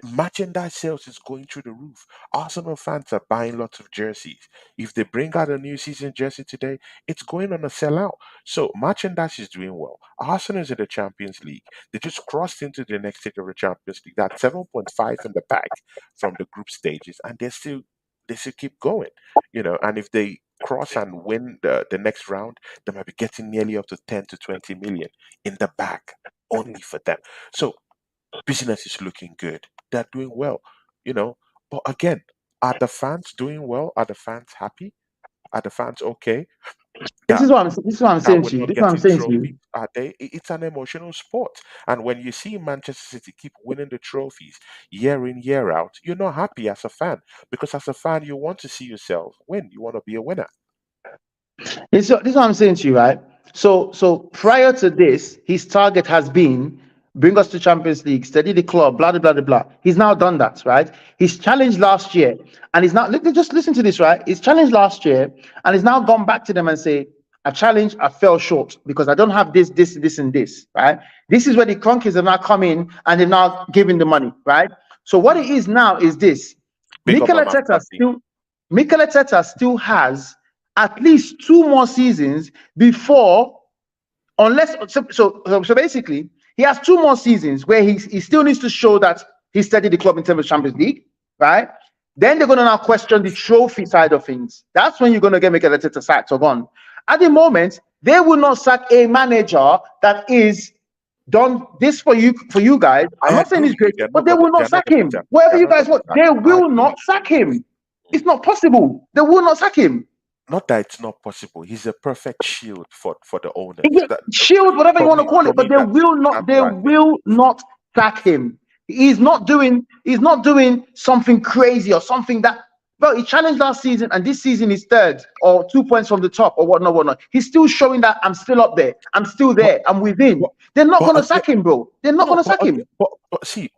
Merchandise sales is going through the roof. Arsenal fans are buying lots of jerseys. If they bring out a new season jersey today, it's going on a sellout. So merchandise is doing well. Arsenal is in the Champions League. They just crossed into the next stage of the Champions League. That's 7.5 in the bag from the group stages, and they still keep going. And if they cross and win the next round, they might be getting nearly up to 10 to 20 million in the bag only for them. So business is looking good. They're doing well, you know. But again, are the fans doing well? Are the fans happy? Are the fans okay This that is what I'm that saying we're to you. not This is what I'm getting saying to you. trophies? Are they? It's an emotional sport, and when you see Manchester City keep winning the trophies year in year out, you're not happy as a fan because as a fan you want to see yourself win. You want to be a winner. This is what I'm saying to you, right? So prior to this, his target has been bring us to Champions League, steady the club, blah blah blah blah blah. He's now done that, right? He's challenged last year, and he's now just listen to this, right? He's challenged last year, and he's now gone back to them and say, "I challenged, I fell short because I don't have this, and this, right?" This is where the Cronkies have now come in and they're now giving the money, right? So what it is now is this: Big up Mikel my man Arteta Scotty. still Mikel Arteta still has at least two more seasons before, unless so basically he has two more seasons where he still needs to show that he steadied the club in terms of Champions League, right? Then they're going to now question the trophy side of things. That's when you're going to get Mikel Arteta sacked or gone. At the moment, they will not sack a manager that is done this for you guys. I I'm not saying agree he's with you. great, They're but not they gonna. will not They're not sack gonna. him. Whatever They're you not guys gonna want, sack they him. I will agree. not sack him. Mm. It's not possible. They will not sack him. Not that it's not possible. He's a perfect shield for the owners. Shield, whatever you For want to me, call for it, but me, they will not. that's They what I think. will not sack him. He's not doing. He's not doing something crazy or something that. Well, he challenged last season, and this season is third or 2 points from the top or whatnot, whatnot. He's still showing that I'm still up there. I'm still But there. I'm within. but They're not but gonna again, sack him, bro. They're not no. gonna sack him.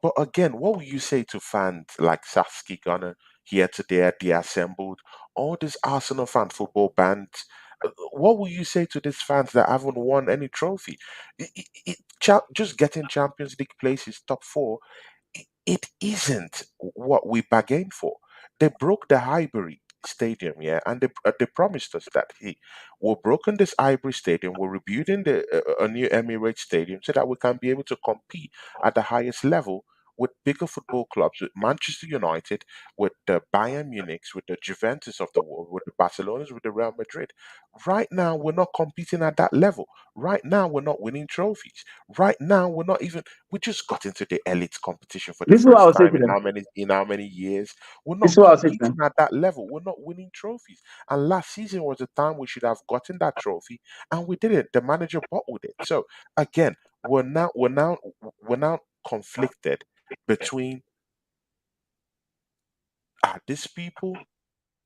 But again, what will you say to fans like Saskia Gunner here today at the assembled? All these Arsenal fan football bands. What will you say to these fans that haven't won any trophy? Just getting Champions League places, top four, it isn't what we bargained for. They broke the Highbury Stadium, yeah, and they promised us that hey, we're broken this Highbury Stadium, we're rebuilding a new Emirates Stadium so that we can be able to compete at the highest level with bigger football clubs, with Manchester United, with the Bayern Munichs, with the Juventus of the world, with the Barcelonas, with the Real Madrid. Right now, we're not competing at that level. Right now, we're not winning trophies. Right now, we're not even we just got into the elite competition for the This is what I first would say time to in them. how many years. We're This not is what I would say to competing them. at that level. We're not winning trophies. And last season was the time we should have gotten that trophy, and we didn't. The manager bottled it. So again, we're now conflicted between are these people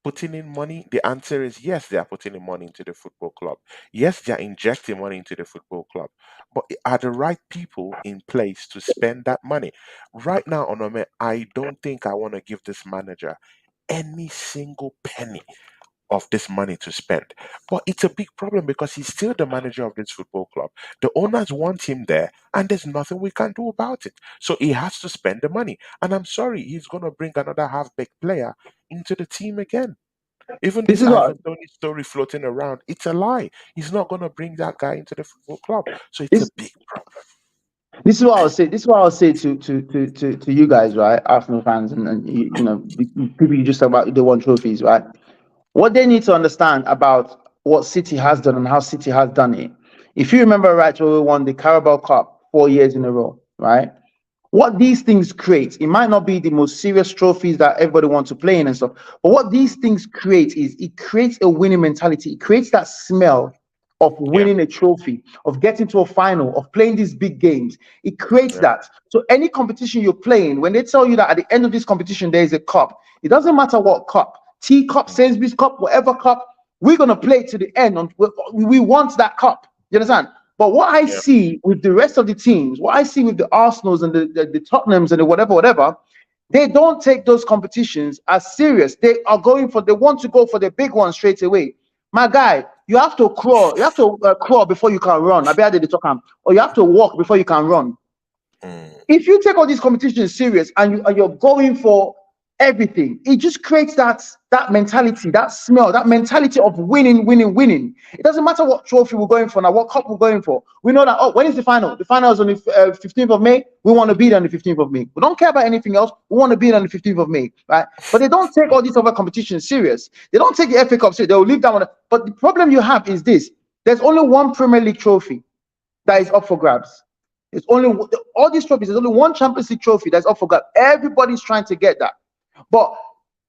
putting in money? The answer is yes, they are putting in money into the football club. Yes, they are injecting money into the football club. But are the right people in place to spend that money? Right now, Onome, I don't think I want to give this manager any single penny of this money to spend. But it's a big problem because he's still the manager of this football club. The owners want him there, and there's nothing we can do about it. So he has to spend the money. And I'm sorry, he's going to bring another half baked player into the team again. Even This this is what Ivan Tony story floating around, it's a lie. He's not going to bring that guy into the football club. So it's a this big problem. this is what I'll say. This is what I'll say to you guys, right? Arsenal fans and you know the people you just talk about they want trophies, right? What they need to understand about what City has done and how City has done it. If you remember right, when we won the Carabao Cup 4 years in a row, right? What these things create, it might not be the most serious trophies that everybody wants to play in and stuff, but what these things create is it creates a winning mentality. It creates that smell of Yeah, winning a trophy, of getting to a final, of playing these big games. It creates yeah, that. So any competition you're playing, when they tell you that at the end of this competition there is a cup, it doesn't matter what cup, tea cup, mm, Sainsbury's cup, whatever cup, we're gonna play to the end. We want that cup. You understand? But what I yeah, see with the rest of the teams, what I see with the Arsenals and the Tottenhams and the whatever, they don't take those competitions as serious. They want to go for the big one straight away. My guy, you have to crawl. You have to crawl before you can run. I bet they talk, or you have to walk before you can run. mm, If you take all these competitions serious and you're going for everything, it just creates that mentality, that smell, that mentality of winning, winning, winning. It doesn't matter what trophy we're going for now, what cup we're going for. We know that, oh, when is the final? The final is on the 15th of May. We want to be there on the 15th of May. We don't care about anything else. We want to be there on the 15th of May, right? But they don't take all these other competitions serious. They don't take the FA Cup serious. They'll leave that one. But the problem you have is this: there's only one Premier League trophy that is up for grabs. It's only all these trophies. There's only one Champions League trophy that's up for grabs. Everybody's trying to get that, but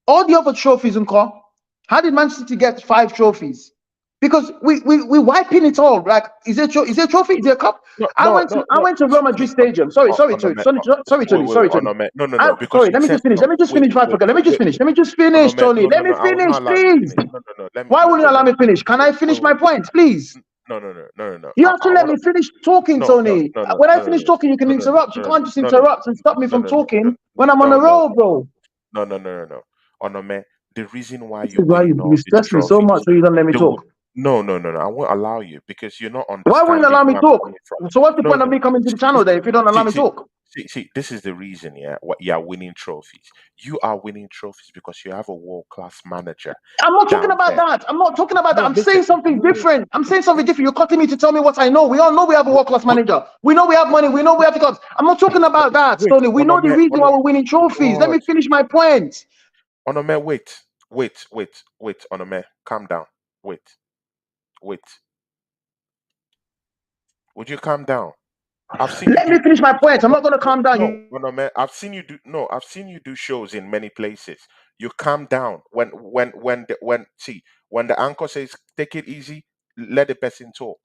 all the other trophies, Uncle, how did Manchester City get 5 trophies? Because we wiping it all. Like, is it a trophy? Is it a cup? no, I no, went to no, I no. went to Real Madrid Stadium. Sorry, sorry, On a Tony. me, Sorry, sorry, wait, Tony. wait, Sorry, on Tony. a me. No, no, no, because Sorry, you let me said just finish. no. Let me just Wait, finish before I wait, forget. Let me just wait. finish. Let me just On a finish, me, Tony. no, no, Let me no. I will finish, not allow you to please. finish. No, no, no. Let me, Why wouldn't you wait, allow let me me to finish? Can wait, I wait, finish my wait. point, please? No, no, no, no, no, no. You have to I let want me to. finish talking, No, no, Tony. no, no, When I no, no, finish talking, you can no, no, no, interrupt. You no, can't just no, no, interrupt and stop me no, from no, no, no, talking when I'm on no, a no, roll, bro. no, no, no, no, no. On a me, the reason why This you're is why winning you all these stress me so much, trophies, so you don't let me the talk. no, no, no, no. I won't allow you because you're not Why wouldn't you understanding allow me where I'm talk? coming from. So what's the No, point of no. me coming to the See, channel then if you don't allow see, me see, talk? see, this is the reason, yeah. What you are winning trophies. You are winning trophies because you have a world-class manager I'm not talking down about there. that. I'm not talking about that. No, I'm listen. saying something You, different. I'm saying something different. You're cutting me to tell me what I know. We all know we have a wait, world class wait, manager. We know we have money. We know we have the clubs. I'm not talking about that, wait. Tony. We know the reason On a why we're winning trophies. Let God. me finish my point. On a man, wait. On a man, calm down. Wait, wait. Would you calm down? I've seen you Let me do. finish my point. I'm not going to calm down. No, no, no, man. I've seen you do. No, I've seen you do shows in many places. You calm down when the anchor says take it easy, let the person talk.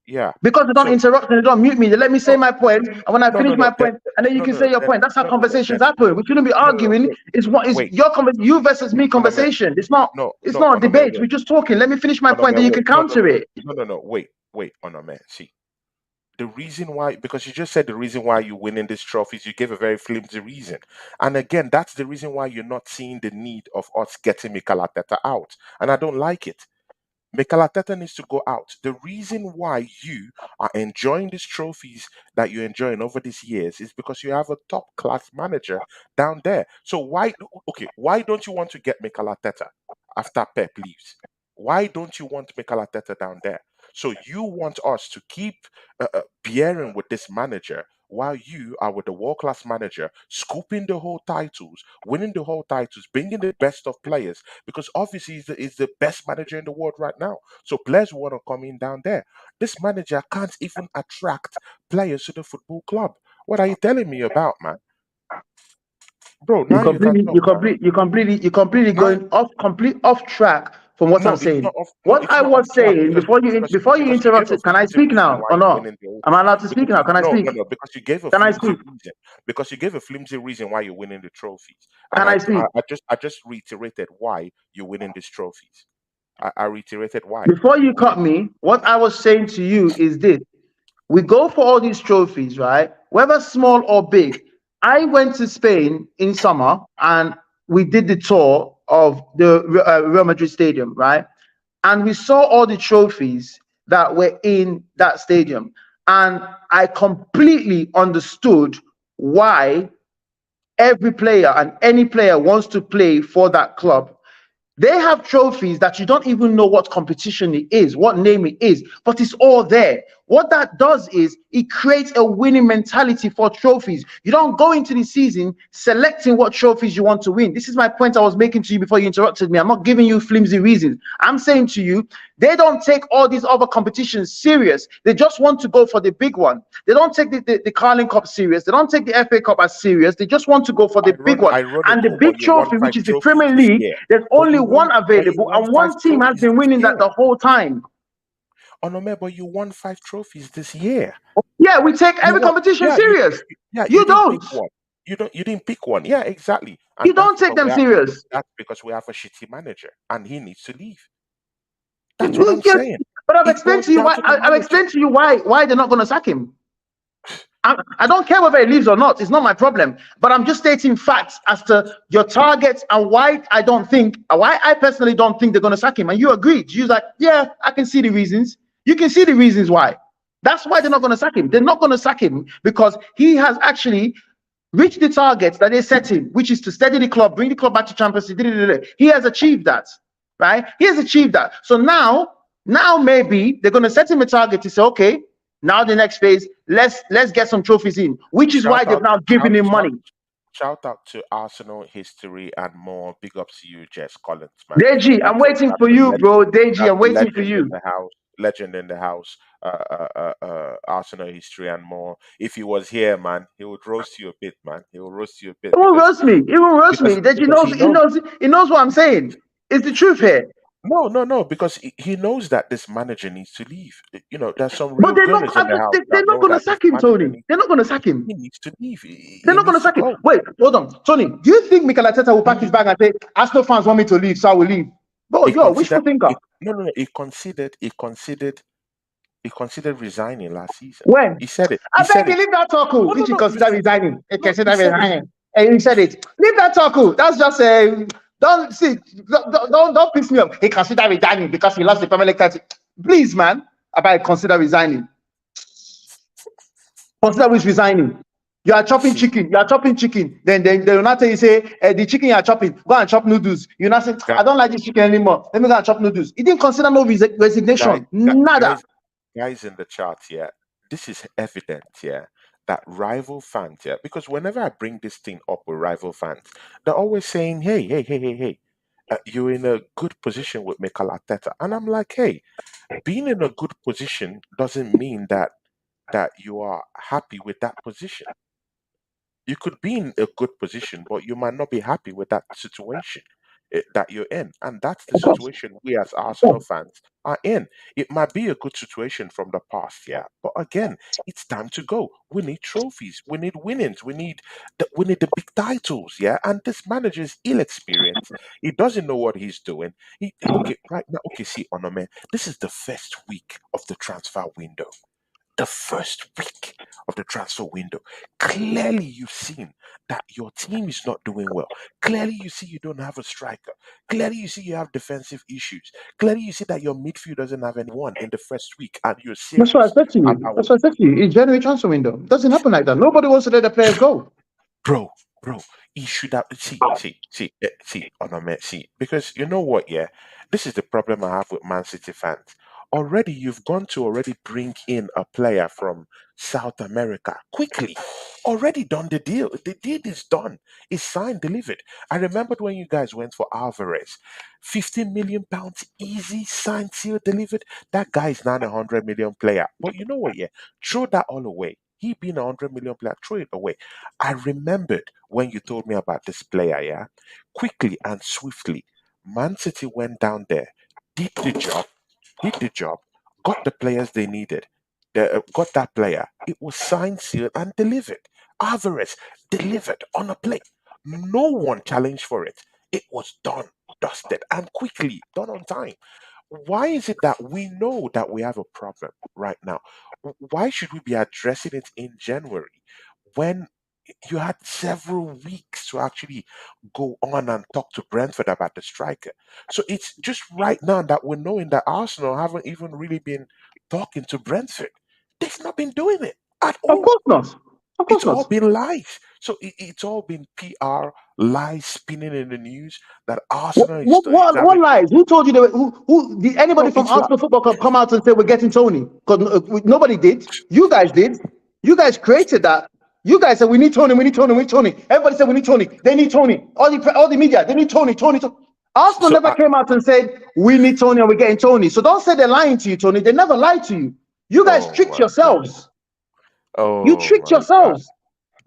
Yeah. Because they don't So interrupt me, they don't mute me. They let me say no, my point, and when I no, no, finish my no. Then point, and then you no, can no, say your then point. That's how no, no, no. conversations Then happen. We shouldn't be no, no, no. arguing. It's what is Wait. you versus me On a man. conversation. It's not. No, It's no. not a On a man. debate. Wait. We're just talking. Let me finish my On a point, man. then you Wait. can No, no, counter no, it. no, no, no. Wait. On a man. See. The reason why, because you just said the reason why you're winning these trophies, you gave a very flimsy reason. And again, that's the reason why you're not seeing the need of us getting Mikel Arteta out. And I don't like it. Mikel Arteta needs to go out. The reason why you are enjoying these trophies that you're enjoying over these years is because you have a top class manager down there. So why don't you want to get Mikel Arteta after Pep leaves? Why don't you want Mikel Arteta down there? So you want us to keep bearing with this manager while you are with the world class manager, scooping the whole titles, winning the whole titles, bringing the best of players, because obviously he's the best manager in the world right now. So players want to come in down there. This manager can't even attract players to the football club. What are you telling me about, man? Bro, You now you can completely, talk you now. complete, you completely Now, going off, complete off track from what I'm No, it's saying. not off. No, What it's I not off was track saying before you because you gave a interrupted, can I flimsy speak reason now why or you're not? winning the whole Am I thing. allowed to speak Because now? you Can I no speak? no no because you gave a Can I flimsy speak? reason because you gave a flimsy reason why you're winning the trophies, and Can I speak? I just reiterated why you're winning these trophies. I reiterated why. Before you cut me, what I was saying to you is this. We go for all these trophies, right? Whether small or big. I went to Spain in summer and we did the tour of the Real Madrid Stadium, right? And we saw all the trophies that were in that stadium. And I completely understood why every player and any player wants to play for that club. They have trophies that you don't even know what competition it is, what name it is, but it's all there. What that does is it creates a winning mentality for trophies. You don't go into the season selecting what trophies you want to win. This is my point I was making to you before you interrupted me. I'm not giving you flimsy reasons. I'm saying to you, they don't take all these other competitions serious. They just want to go for the big one. They don't take the Carling Cup serious. They don't take the FA Cup as serious. They just want to go for the big one. And the Ironical, but big you won trophy, five which is the trophies Premier this League, year. there's only one But you available, won and five one team has trophies been this winning that year. the whole time. Onome, but you won five trophies this year. Yeah, we take You every won, competition yeah, serious. yeah. You You didn't pick don't. one. You didn't pick one. Yeah, exactly. You And don't take them serious. that's because we have a shitty manager, and he needs to leave. That's what I'm Yes, saying. but I've It explained boils to you down why. to the I've manager. explained to you why they're not going to sack him. I don't care whether he leaves or not. It's not my problem. But I'm just stating facts as to your targets and why I personally don't think they're going to sack him. And you agreed. You was like, yeah, I can see the reasons. You can see the reasons why. That's why they're not going to sack him. They're not going to sack him because he has actually reached the targets that they set him, which is to steady the club, bring the club back to Champions League. He has achieved that, right? He has achieved that. So now maybe they're going to set him a target to say, okay, now the next phase, let's get some trophies in, which is Shout why they've out, now given him money. shout out to Arsenal history and more. Big ups to you, Jess Collins, man. Deji, I'm waiting for you, bro. Deji, That's I'm a waiting for legend in you. the house. Legend in the house. Arsenal history and more. If he was here, man, he would roast you a bit, man. He will roast you a bit It won't roast me. It won't roast me. Deji because knows. he knows. He knows what I'm saying. It's the truth here. No, because he knows that this manager needs to leave. There's some But real gunners in the house they're that not know going to that this sack him, manager Tony. They're not going to sack him. needs to leave. He, They're he not going to needs to sack him. go. Wait, hold on. Tony, do you think Mikel Arteta will pack his bag and say, Arsenal fans want me to leave, so I will leave? Bro, He you're a considered wishful thinker. no. He considered resigning last season. When? He said it. He I said beg you, it. leave that talk. No, no, Did you no. He consider said resigning? no. He Consider said it. resigning. And he said it. Leave that talk. That's just a. Don't see. Don't piss me off. He consider resigning because he lost the Premier League title. Please, man. I beg consider resigning. Consider who's resigning. You are chopping See, chicken. You are chopping chicken. Then they will not tell you say the chicken you are chopping. Go and chop noodles. You not say guy, I don't like this chicken anymore. Let me go and chop noodles. He didn't consider no guy, resignation. Nada. guys in the chat, yeah. This is evident, yeah, that rival fans, yeah, because whenever I bring this thing up with rival fans, they're always saying, hey, you're in a good position with Mikel Arteta. And I'm like, hey, being in a good position doesn't mean that you are happy with that position. You could be in a good position, but you might not be happy with that situation that you're in. And that's the situation we as Arsenal fans are in. It might be a good situation from the past, yeah. But again, it's time to go. We need trophies. We need winnings. We need the big titles, yeah. And this manager is ill experienced. He doesn't know what he's doing. Okay, right now, okay, see, Onome, this is the first week of the transfer window, the first week of the transfer window. Clearly, you've seen that your team is not doing well. Clearly, you see you don't have a striker. Clearly, you see you have defensive issues. Clearly, you see that your midfield doesn't have anyone in the first week, and you're That's what I serious said to you. about That's what I said to you. It's January transfer window. It doesn't happen like that. Nobody wants to let the players go. bro, bro. He should have see, Onome, see, because you know what, yeah, this is the problem I have with Man City fans. Already, you've gone to already bring in a player from South America quickly. Already done the deal. The deal is done. It's signed, delivered. I remembered when you guys went for Alvarez, 15 million pounds, easy, signed, sealed, delivered. That guy is now a 100 million player. But you know what? Yeah, throw that all away. He being a 100 million player, throw it away. I remembered when you told me about this player, yeah? Quickly and swiftly, Man City went down there, did the job, got the players they needed, got that player. It was signed, sealed, and delivered. Alvarez delivered on a plate. No one challenged for it. It was done, dusted, and quickly done on time. Why is it that we know that we have a problem right now? Why should we be addressing it in January when you had several weeks to actually go on and talk to Brentford about the striker? So it's just right now that we're knowing that Arsenal haven't even really been talking to Brentford. They've not been doing it at Of all. course not. Of course It's all not. been lies. So it's all been PR lies spinning in the news that What, Arsenal is, what, is what, having. what lies? Who told you that? Who did anybody No, from it's like Arsenal Football Club come out and say we're getting Tony? Because nobody did. You guys did. You guys created that. You guys said we need Tony, we need Tony, we need Tony. Everybody said we need Tony. They need Tony. All the media, they need Tony, Tony, Tony. Arsenal so. never came out and said we need Tony and we're getting Tony. So don't say they're lying to you, Tony. They never lied to you. You guys Oh tricked my god. yourselves. You Oh tricked my god. yourselves.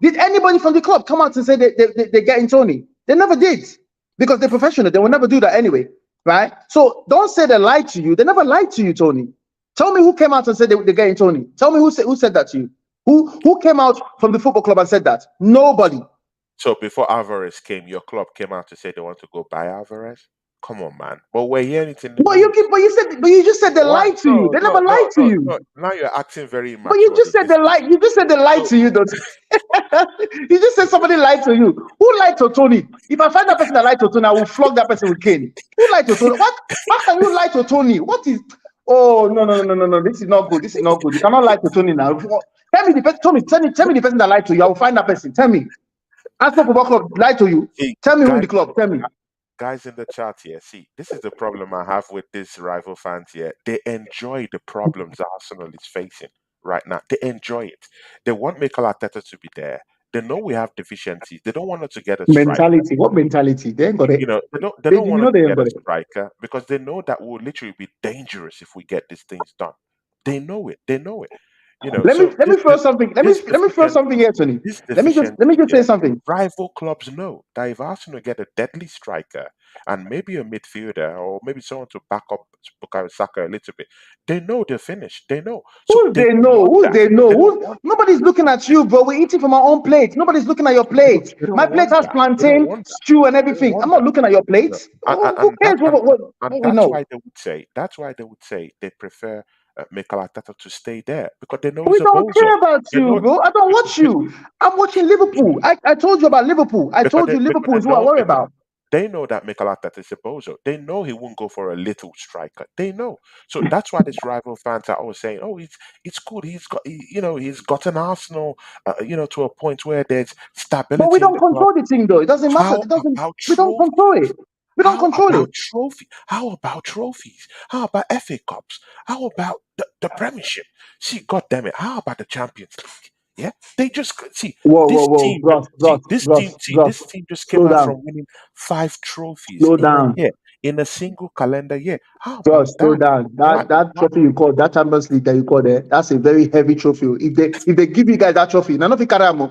Did anybody from the club come out and say they're getting Tony? They never did because they're professional. They will never do that anyway, right? So don't say they lied to you. They never lied to you, Tony. Tell me who came out and said they're getting Tony. Tell me who said that to you. Who came out from the football club and said that? Nobody. So before Alvarez came, your club came out to say they want to go buy Alvarez? Come on, man. But we're hearing it in the news. But you just said they Why? lied to you. No, They never no, no, lied to no, you. no. Now you're acting very But you just immaturely. said they lied. You just said they lied So to you, though. You just said somebody lied to you. Who lied to Tony? If I find that person that lied to Tony, I will flog that person with cane. Who lied to Tony? What? How can you lie to Tony? What is? Oh no no no no no no! This is not good. This is not good. You cannot lie to Tony now. Tell me the person. Tony, tell me the person that lied to you. I will find that person. Tell me. Arsenal Football Club lied to you. see, Tell me who in guys, the club. Tell me. guys in the chat here, see, this is the problem I have with these rival fans here. They enjoy the problems Arsenal is facing right now. They enjoy it. They want Mikel Arteta to be there. They know we have deficiencies. They don't want us to get a striker. Mentality. What mentality? They ain't got it. They don't You want us know they to ain't get a got it. striker because they know that we'll literally be dangerous if we get these things done. They know it. They know it. So Let me throw something. Let me throw something here, Tony. this Let me deficiency just say here, something. rival clubs know that if Arsenal get a deadly striker and maybe a midfielder or maybe someone to back up Bukayo Saka a little bit, they know they're finished. They know. So Who's they they don't know? want Who's that. they know? They don't want Nobody's looking at you, bro. We're eating from our own plate. Nobody's looking at your plate. they My don't plate want has that. They don't want plantain, that. stew, and They don't everything. I'm want not that. looking at your No. plate. Who cares And what we that's know? why they prefer Mikel Arteta to stay there because they know We he's a don't bozo. care about They you, know bro. I don't watch you. I'm watching Liverpool. I told you about Liverpool. I because told you Liverpool is who I know worry about. they know that Mikel Arteta is a bozo. They know he won't go for a little striker. They know. So that's why these rival fans are always saying, "Oh, it's good. He's gotten Arsenal, to a point where there's But we stability in don't the club." control the thing, though. It doesn't matter. How It doesn't. about We don't trophy? control it. We don't How control it. about trophy? How about trophies? How about FA Cups? How about the Premiership? See, God damn it! How about the Champions League? Yeah, they just see Whoa, whoa, this team just came slow out down, from winning 5 trophies slow in a down. year, in a single calendar year. How about Just slow that? down. Why? That Why? trophy you call that Champions League that you call there, that's a very heavy trophy. If they give you guys that trophy, none of you carry am.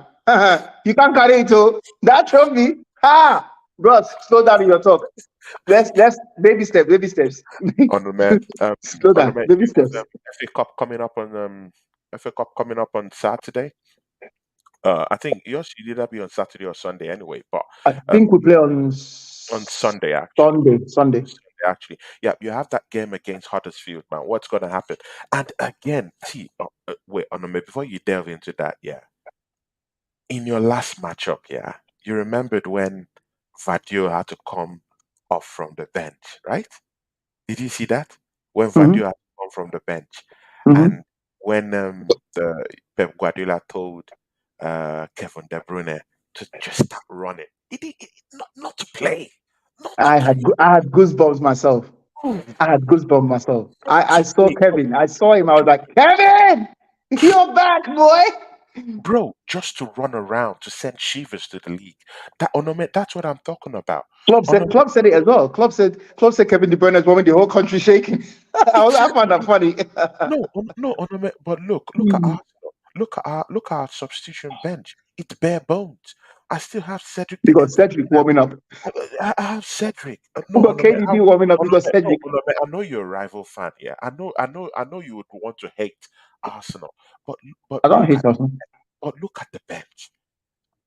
You can't carry it. Oh, that trophy. Bros, slow down in your talk. Let's baby steps. On the man, Slow on the down, man, baby you know, steps. FA Cup coming up on FA Cup coming up on Saturday. I think yours should either be on Saturday or Sunday anyway, but I um, think we play on on Sunday actually. Sunday. Sunday actually, yeah, you have that game against Huddersfield, man. What's gonna happen? And again, see, wait, on the before you delve into that, yeah, in your last matchup, yeah, you remembered when Vadio had to come off from the bench, right? Did you see that? When Mm-hmm, Vadio had to come from the bench, mm-hmm. and when the Pep Guardiola told Kevin De Bruyne to just start running, not to play, not to I had goosebumps myself. move, I had goosebumps myself. not I to saw play. Kevin. I saw him. I was like, Kevin, you're back, boy. Bro, just to run around to send shivers to the league. That's what I'm talking about. Klopp said it as well. Klopp said Kevin De Bruyne is warming the whole country shaking. I found Exactly. that funny. No, but look at Arsenal. Look at our substitution bench. It's bare bones. I still have Cedric You the got Cedric Entertainer. warming up. I have Cedric. You No, got KDB warming up. You got No, Cedric. I know you're a rival fan. Yeah, I know you would want to hate Arsenal, but I don't hate Arsenal. look at the bench.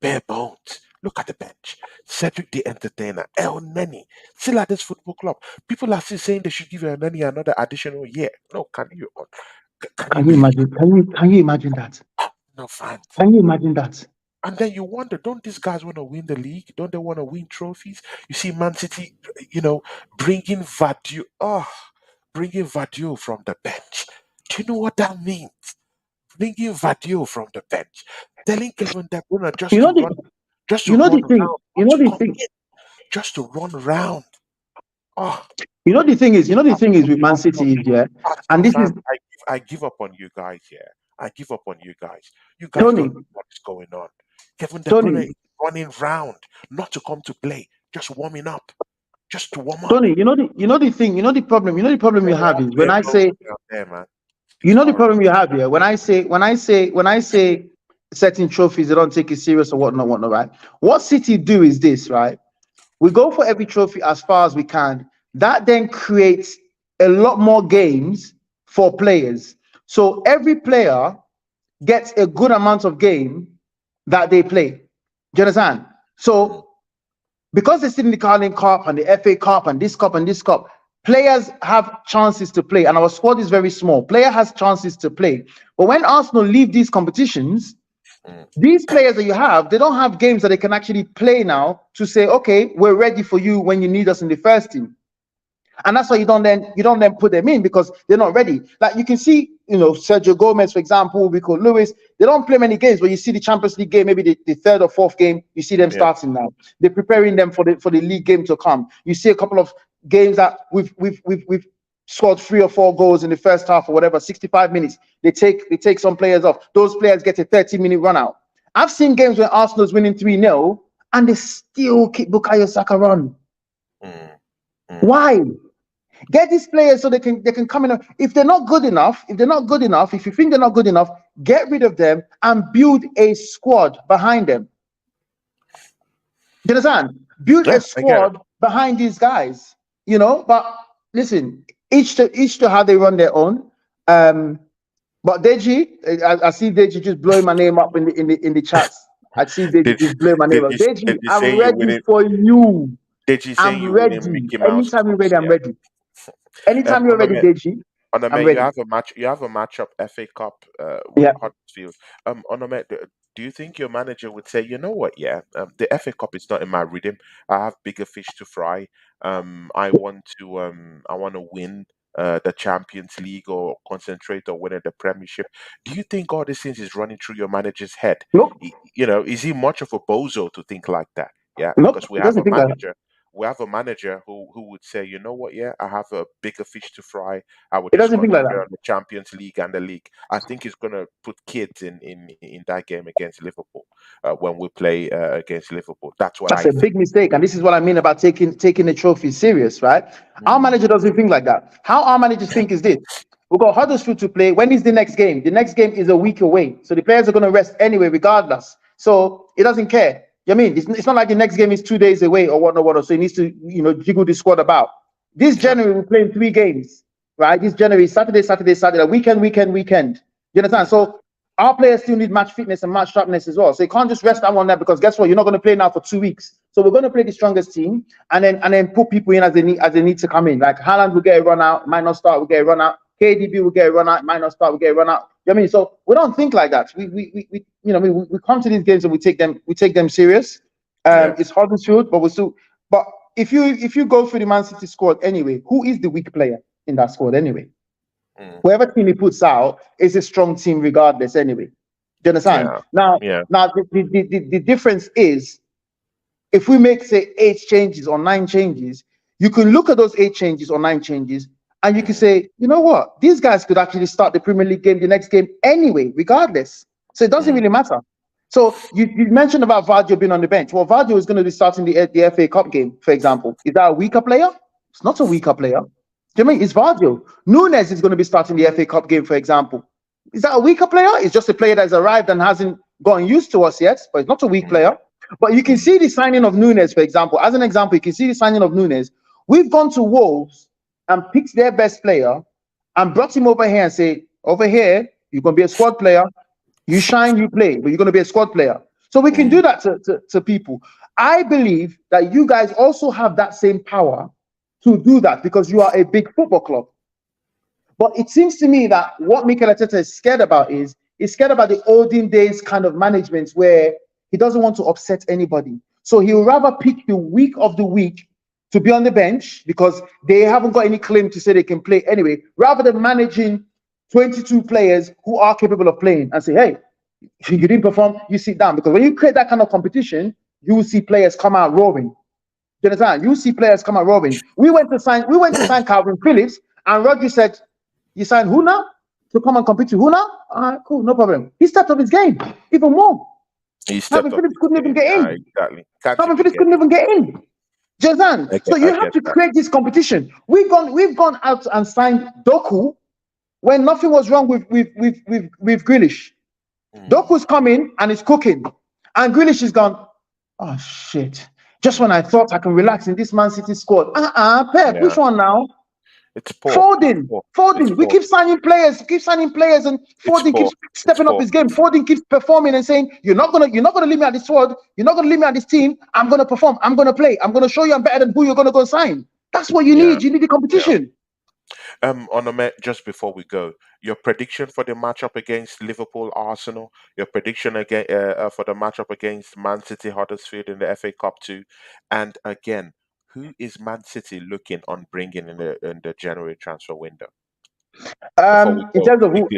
Bare bones. Look at the bench. Cedric the Entertainer, El Neni, still at this football club. People are still saying they should give El Neni another additional year. No, can you Can you believe? imagine? Can you imagine that? No fans. Can you imagine that? And then you wonder, don't these guys want to win the league? Don't they want to win trophies? You see, Man City, bringing Vadio, bringing Vadio from the bench. Do you know what that means? Bringing Vadio from the bench, telling Kevin De Bruyne You know the just to you know run the thing. around, You not know to the come thing. in, just to run around. Oh, as You know the thing is with Man as City is, yeah, Arsenal and this is fans, I give up on you guys. Yeah, I give up on you guys. You guys Tony. don't know what's going on. Kevin De Bruyne Tony, is running round, not to come to play, just warming up, just to warm up. Tony. You know the problem you have is when They're I blowing say, down there, man. you It's know the horrible. problem you have here. When I say certain trophies, they don't take it serious or whatnot, right? What City do is this, right? We go for every trophy as far as we can. That then creates a lot more games for players. So every player gets a good amount of game that they play. Do you understand? Mm, So because they sit in the Carling Cup and the FA Cup and this cup, players have chances to play, and our squad is very small. Player has chances to play, but when Arsenal leave these competitions, mm, these players that you have, they don't have games that they can actually play now to say, okay, we're ready for you when you need us in the first team. And that's why you don't then put them in because they're not ready. Like you can see, Sergio Gomez, for example, Rico Lewis, they don't play many games, but you see the Champions League game, maybe the third or fourth game, you see them yeah, starting now. They're preparing them for the league game to come. You see a couple of games that we've scored 3 or 4 goals in the first half or whatever, 65 minutes. They take some players off. Those players get a 30-minute run out. I've seen games where Arsenal's winning 3-0 and they still keep Bukayo Saka run. mm, mm, Why? Get these players so they can come in. If they're not good enough, if you think they're not good enough, get rid of them and build a squad behind them. You understand? Build yeah, a I get it. squad behind these guys. But listen, each to how they run their own. But Deji, I see Deji just blowing my name up in the chats. I see Deji Did just blowing my name up. did Deji, you I'm say you ready winning? for you. Did you say I'm you winning ready. Mickey Mouse Anytime you're cups? ready, I'm Yeah. ready. Anytime you're ready, On Deji, I'm Onome, you ready. have a match. You have a matchup FA Cup with Yeah. Huddersfield. Onome, do you think your manager would say, you know what? Yeah, the FA Cup is not in my rhythm. I have bigger fish to fry. I want to win the Champions League or concentrate on winning the Premiership. Do you think all these things is running through your manager's head? Nope. Is he much of a bozo to think like that? Yeah, because Nope. It doesn't think like that. we have a manager who would say, you know what, yeah, I have a bigger fish to fry. I would It just doesn't think like concentrate that. on the Champions League and the league. I think he's going to put kids in that game against Liverpool when we play against Liverpool. That's what That's I a think. big mistake, and this is what I mean about taking the trophy serious, right? Our Mm, manager doesn't think like that. How our managers think is this: we've got Huddersfield to play. When is the next game? The next game is a week away, so the players are going to rest anyway, regardless. So he doesn't care. You know what I mean? It's not like the next game is 2 days away or whatnot. So he needs to, jiggle the squad about. This yeah, January we're playing 3 games, right? This January, Saturday, Saturday, Saturday, weekend. You understand? mm, So our players still need match fitness and match sharpness as well. So you can't just rest them on that because guess what? You're not going to play now for 2 weeks. So we're going to play the strongest team and then put people in as they need to come in. Like Haaland will get a run out, might not start, will get a run out. KDB will get a run out, might not start, will get a run out. You know what I mean? So we don't think like that. We come to these games and we take them serious. yeah, It's Huddersfield, but we still. But if you go through the Man City squad anyway, who is the weak player in that squad anyway? mm, Whoever team he puts out is a strong team regardless anyway. Do you understand? yeah, Now, yeah, now the difference is if we make say 8 changes or 9 changes, you can look at those 8 changes or 9 changes and you can mm, say, you know what, these guys could actually start the Premier League game, the next game anyway, regardless. So it doesn't mm, really matter. So you mentioned about Vardio being on the bench. Well, Vardio is going to be starting the FA Cup game, for example. Is that a weaker player? It's not a weaker player. Do you mean it's Vardio? Nunes is going to be starting the FA Cup game, for example. Is that a weaker player? It's just a player that has arrived and hasn't gotten used to us yet, but it's not a weak mm, player. But you can see the signing of Nunes, for example. As an example, you can see the signing of Nunes. We've gone to Wolves and picked their best player and brought him over here and say, over here, you're going to be a squad player. You shine, you play, but you're going to be a squad player. So we can do that to people. I believe that you guys also have that same power to do that because you are a big football club. But it seems to me that what Mikel Arteta is scared about is he's scared about the olden days kind of management where he doesn't want to upset anybody. So he'll rather pick the week of the week to be on the bench because they haven't got any claim to say they can play anyway, rather than managing 22 players who are capable of playing and say, hey, you didn't perform, you sit down. Because when you create that kind of competition, you will see players come out roaring. Do you understand? You see players come out roaring. We went to sign Calvin Phillips, and Rodri said, you signed who now? To come and compete with who now? All right, cool, no problem. He stepped up his game even more. Calvin Phillips couldn't even get in. Exactly. Calvin Phillips couldn't even get in. Do you understand? So you have to create this competition. We've gone out and signed Doku when nothing was wrong with Grealish. Doku's coming and he's cooking, and Grealish is gone. Oh shit! Just when I thought I can relax in this Man City squad, Pep, which one now? It's poor. Foden. We keep signing players, and Foden keeps stepping up his game. Foden keeps performing and saying, "You're not gonna leave me at this squad. You're not gonna leave me at this team. I'm gonna perform. I'm gonna play. I'm gonna show you I'm better than who you're gonna go sign." That's what you need. You need the competition. Onome, just before we go, your prediction for the matchup against Liverpool, Arsenal, your prediction again for the matchup against Man City, Huddersfield in the FA Cup too, and again, who is Man City looking on bringing in the January transfer window? In terms of who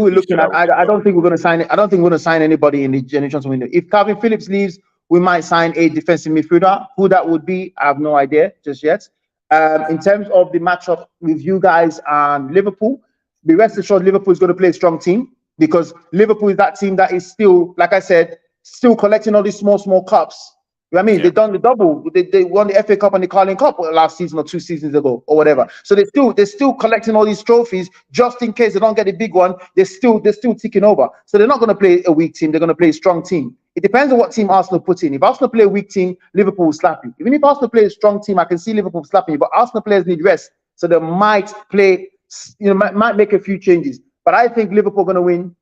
we're looking at, I don't think we're going to sign it. I don't think we're going to sign anybody in the January transfer window. If Calvin Phillips leaves, we might sign a defensive midfielder. Who that would be, I have no idea just yet. In terms of the matchup with you guys and Liverpool, be rest assured Liverpool is going to play a strong team because Liverpool is that team that is still, like I said, still collecting all these small cups. You know what I mean? They've done the double. They won the FA Cup and the Carling Cup last season or 2 seasons ago or whatever. So they're still collecting all these trophies just in case they don't get the big one. They're still ticking over. So they're not going to play a weak team. They're going to play a strong team. It depends on what team Arsenal put in. If Arsenal play a weak team, Liverpool will slap you. Even if Arsenal play a strong team, I can see Liverpool slapping you. But Arsenal players need rest, so they might play. Might make a few changes. But I think Liverpool are going to win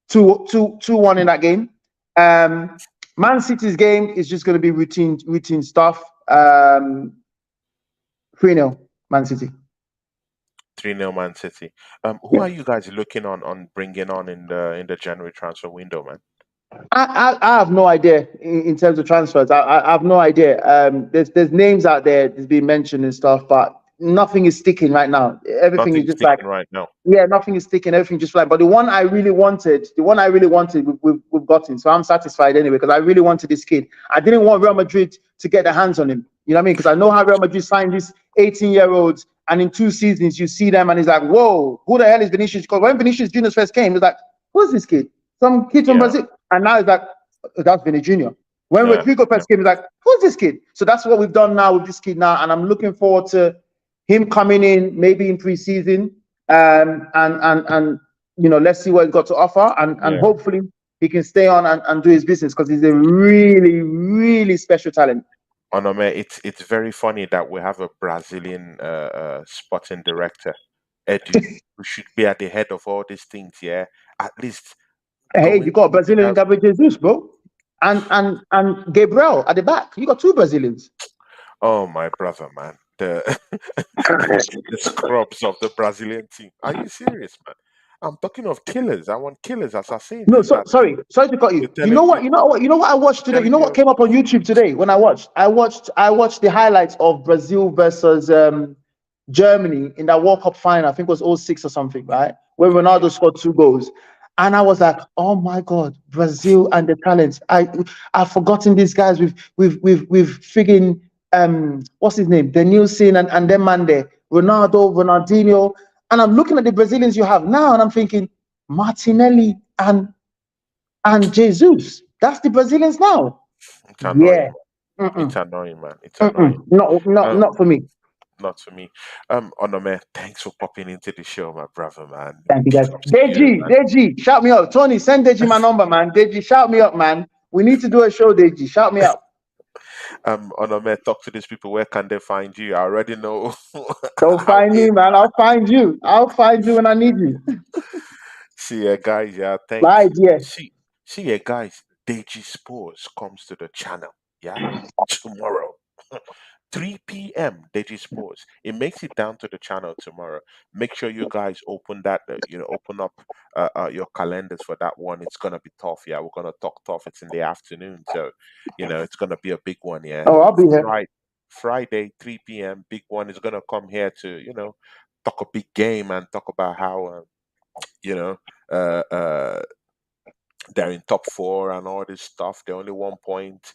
2-1 in that game. Man City's game is just going to be routine stuff. 3-0 Man City. 3-0 Man City. Who are you guys looking on bringing on in the January transfer window, man? I have no idea in terms of transfers. I have no idea. There's names out there that's been mentioned and stuff, but nothing is sticking right now. Everything is just like right now. Yeah, nothing is sticking. Everything just like. But the one I really wanted, we've gotten. So I'm satisfied anyway because I really wanted this kid. I didn't want Real Madrid to get their hands on him. You know what I mean? Because I know how Real Madrid signed these 18-year-olds, and in 2 seasons you see them, and it's like, whoa, who the hell is Vinicius? Because when Vinicius Junior first came, it was like, who's this kid? Some kid from Brazil. And now it's like, that's Vinny Junior. When Rodrigo first came, it's like, who's this kid? So that's what we've done now with this kid now, and I'm looking forward to him coming in maybe in pre-season, and let's see what he's got to offer, and hopefully he can stay on and do his business because he's a really, really special talent. Onome, it's very funny that we have a Brazilian sporting director, Edu, who should be at the head of all these things. Yeah, at least. Hey, you got Brazilian Gabriel Jesus, bro, and Gabriel at the back. You got 2 Brazilians. Oh my brother, man, the scrubs of the Brazilian team. Are you serious, man? I'm talking of killers. I want killers, assassins. No, sorry to cut you. You know what I watched today? You know what came up on YouTube today when I watched the highlights of Brazil versus Germany in that World Cup final. I think it was 06 or something, right? Where Ronaldo scored 2 goals. And I was like, oh my God, Brazil and the talents. I've forgotten these guys with frigging what's his name? Denilson and them man there, Ronaldinho. And I'm looking at the Brazilians you have now, and I'm thinking, Martinelli and Jesus. That's the Brazilians now. It's annoying. It's annoying, man. It's annoying. Not for me. Not for me. Onome, thanks for popping into the show, my brother, man. Thank you, guys. Deji, shout me up. Tony, send Deji my number, man. Deji, shout me up, man. We need to do a show, Deji. Shout me out. Onome, talk to these people. Where can they find you? I already know Don't how find it. me, man. I'll find you. I'll find you when I need you. See ya, guys. Yeah, My thanks. idea. See ya, guys. Deji Sports comes to the channel. Yeah, tomorrow. 3 p.m. Deji Sports. It makes it down to the channel tomorrow. Make sure you guys open that, open up your calendars for that one. It's gonna be tough. Yeah, we're gonna talk tough. It's in the afternoon, so it's gonna be a big one. Yeah, Oh, I'll be here. Friday, 3 p.m. Big one is gonna come here to talk a big game and talk about how you know uh, uh, they're in top four and all this stuff. They're only 1 point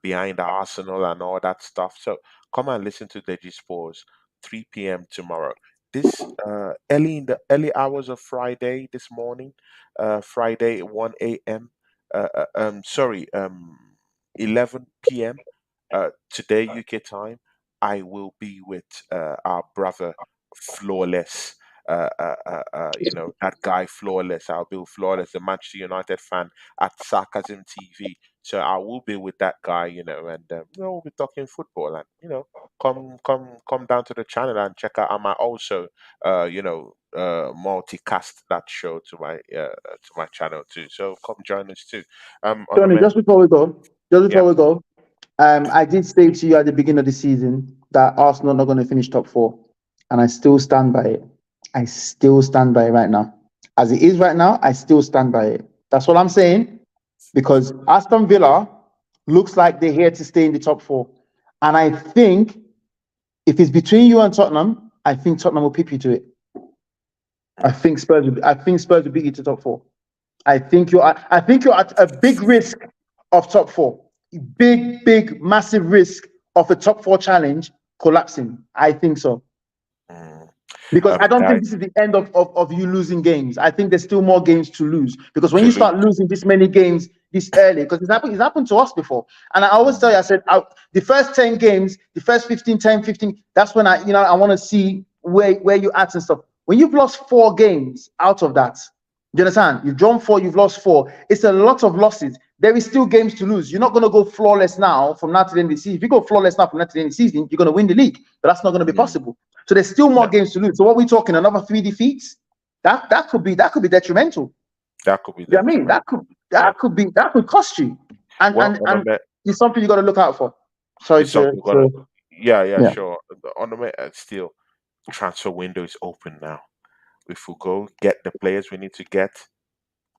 behind Arsenal and all that stuff. So come and listen to Deji Sports 3 p.m. tomorrow. This early in the early hours of Friday this morning, Friday 1 a.m. Sorry, 11 p.m. Today UK time. I will be with our brother Flawless that guy Flawless. I'll be with Flawless, the Manchester United fan at Sarcasm TV. So I will be with that guy, and we'll be talking football and come down to the channel and check out. I might also multicast that show to my channel too. So come join us too. On the Tony, man, just yeah. before we go, I did say to you at the beginning of the season that Arsenal are not going to finish top four, and I still stand by it. I still stand by it right now. As it is right now, I still stand by it. That's what I'm saying, because Aston Villa looks like they're here to stay in the top four. And I think if it's between you and Tottenham, I think Tottenham will pip you to it. I think Spurs will beat you to top four. I think you're at a big risk of top four. Big, massive risk of a top four challenge collapsing. I think so. Mm. Because I don't think Guys, this is the end of you losing games. I think there's still more games to lose. Because when to you lose. start losing this many games this early, because it's happened to us before. And I always tell you, I said, the first 10 games, the first 15, 10, 15, that's when I want to see where you at and stuff. When you've lost 4 games out of that, do you understand? You've drawn 4, you've lost 4. It's a lot of losses. There is still games to lose. You're not going to go flawless now from now to the end of the season. If you go flawless now from now to the end of the season, you're going to win the league. But that's not going to be Mm. possible. So there's still more No, games to lose. So what are we talking? Another 3 defeats? That could be detrimental. that could be You know what I mean? detrimental. Yeah. That could cost you. And Well, and and it's something you got to look out for. Sorry it's something we're gonna. to Yeah, yeah. sure. On the way, still, transfer window is open now. If we go get the players we need to get,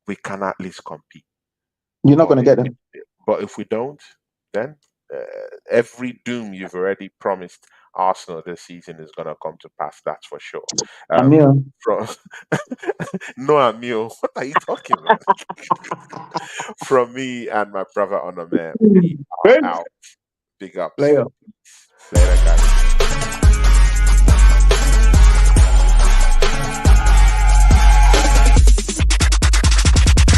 we can at least compete. You're not But going to if get we, them. but if we don't, then every doom you've already promised Arsenal this season is gonna come to pass. That's for sure. Amir. From no, Amio, what are you talking about? From me and my brother Onome, we are Thanks. out. Big ups. Player. Later, guys.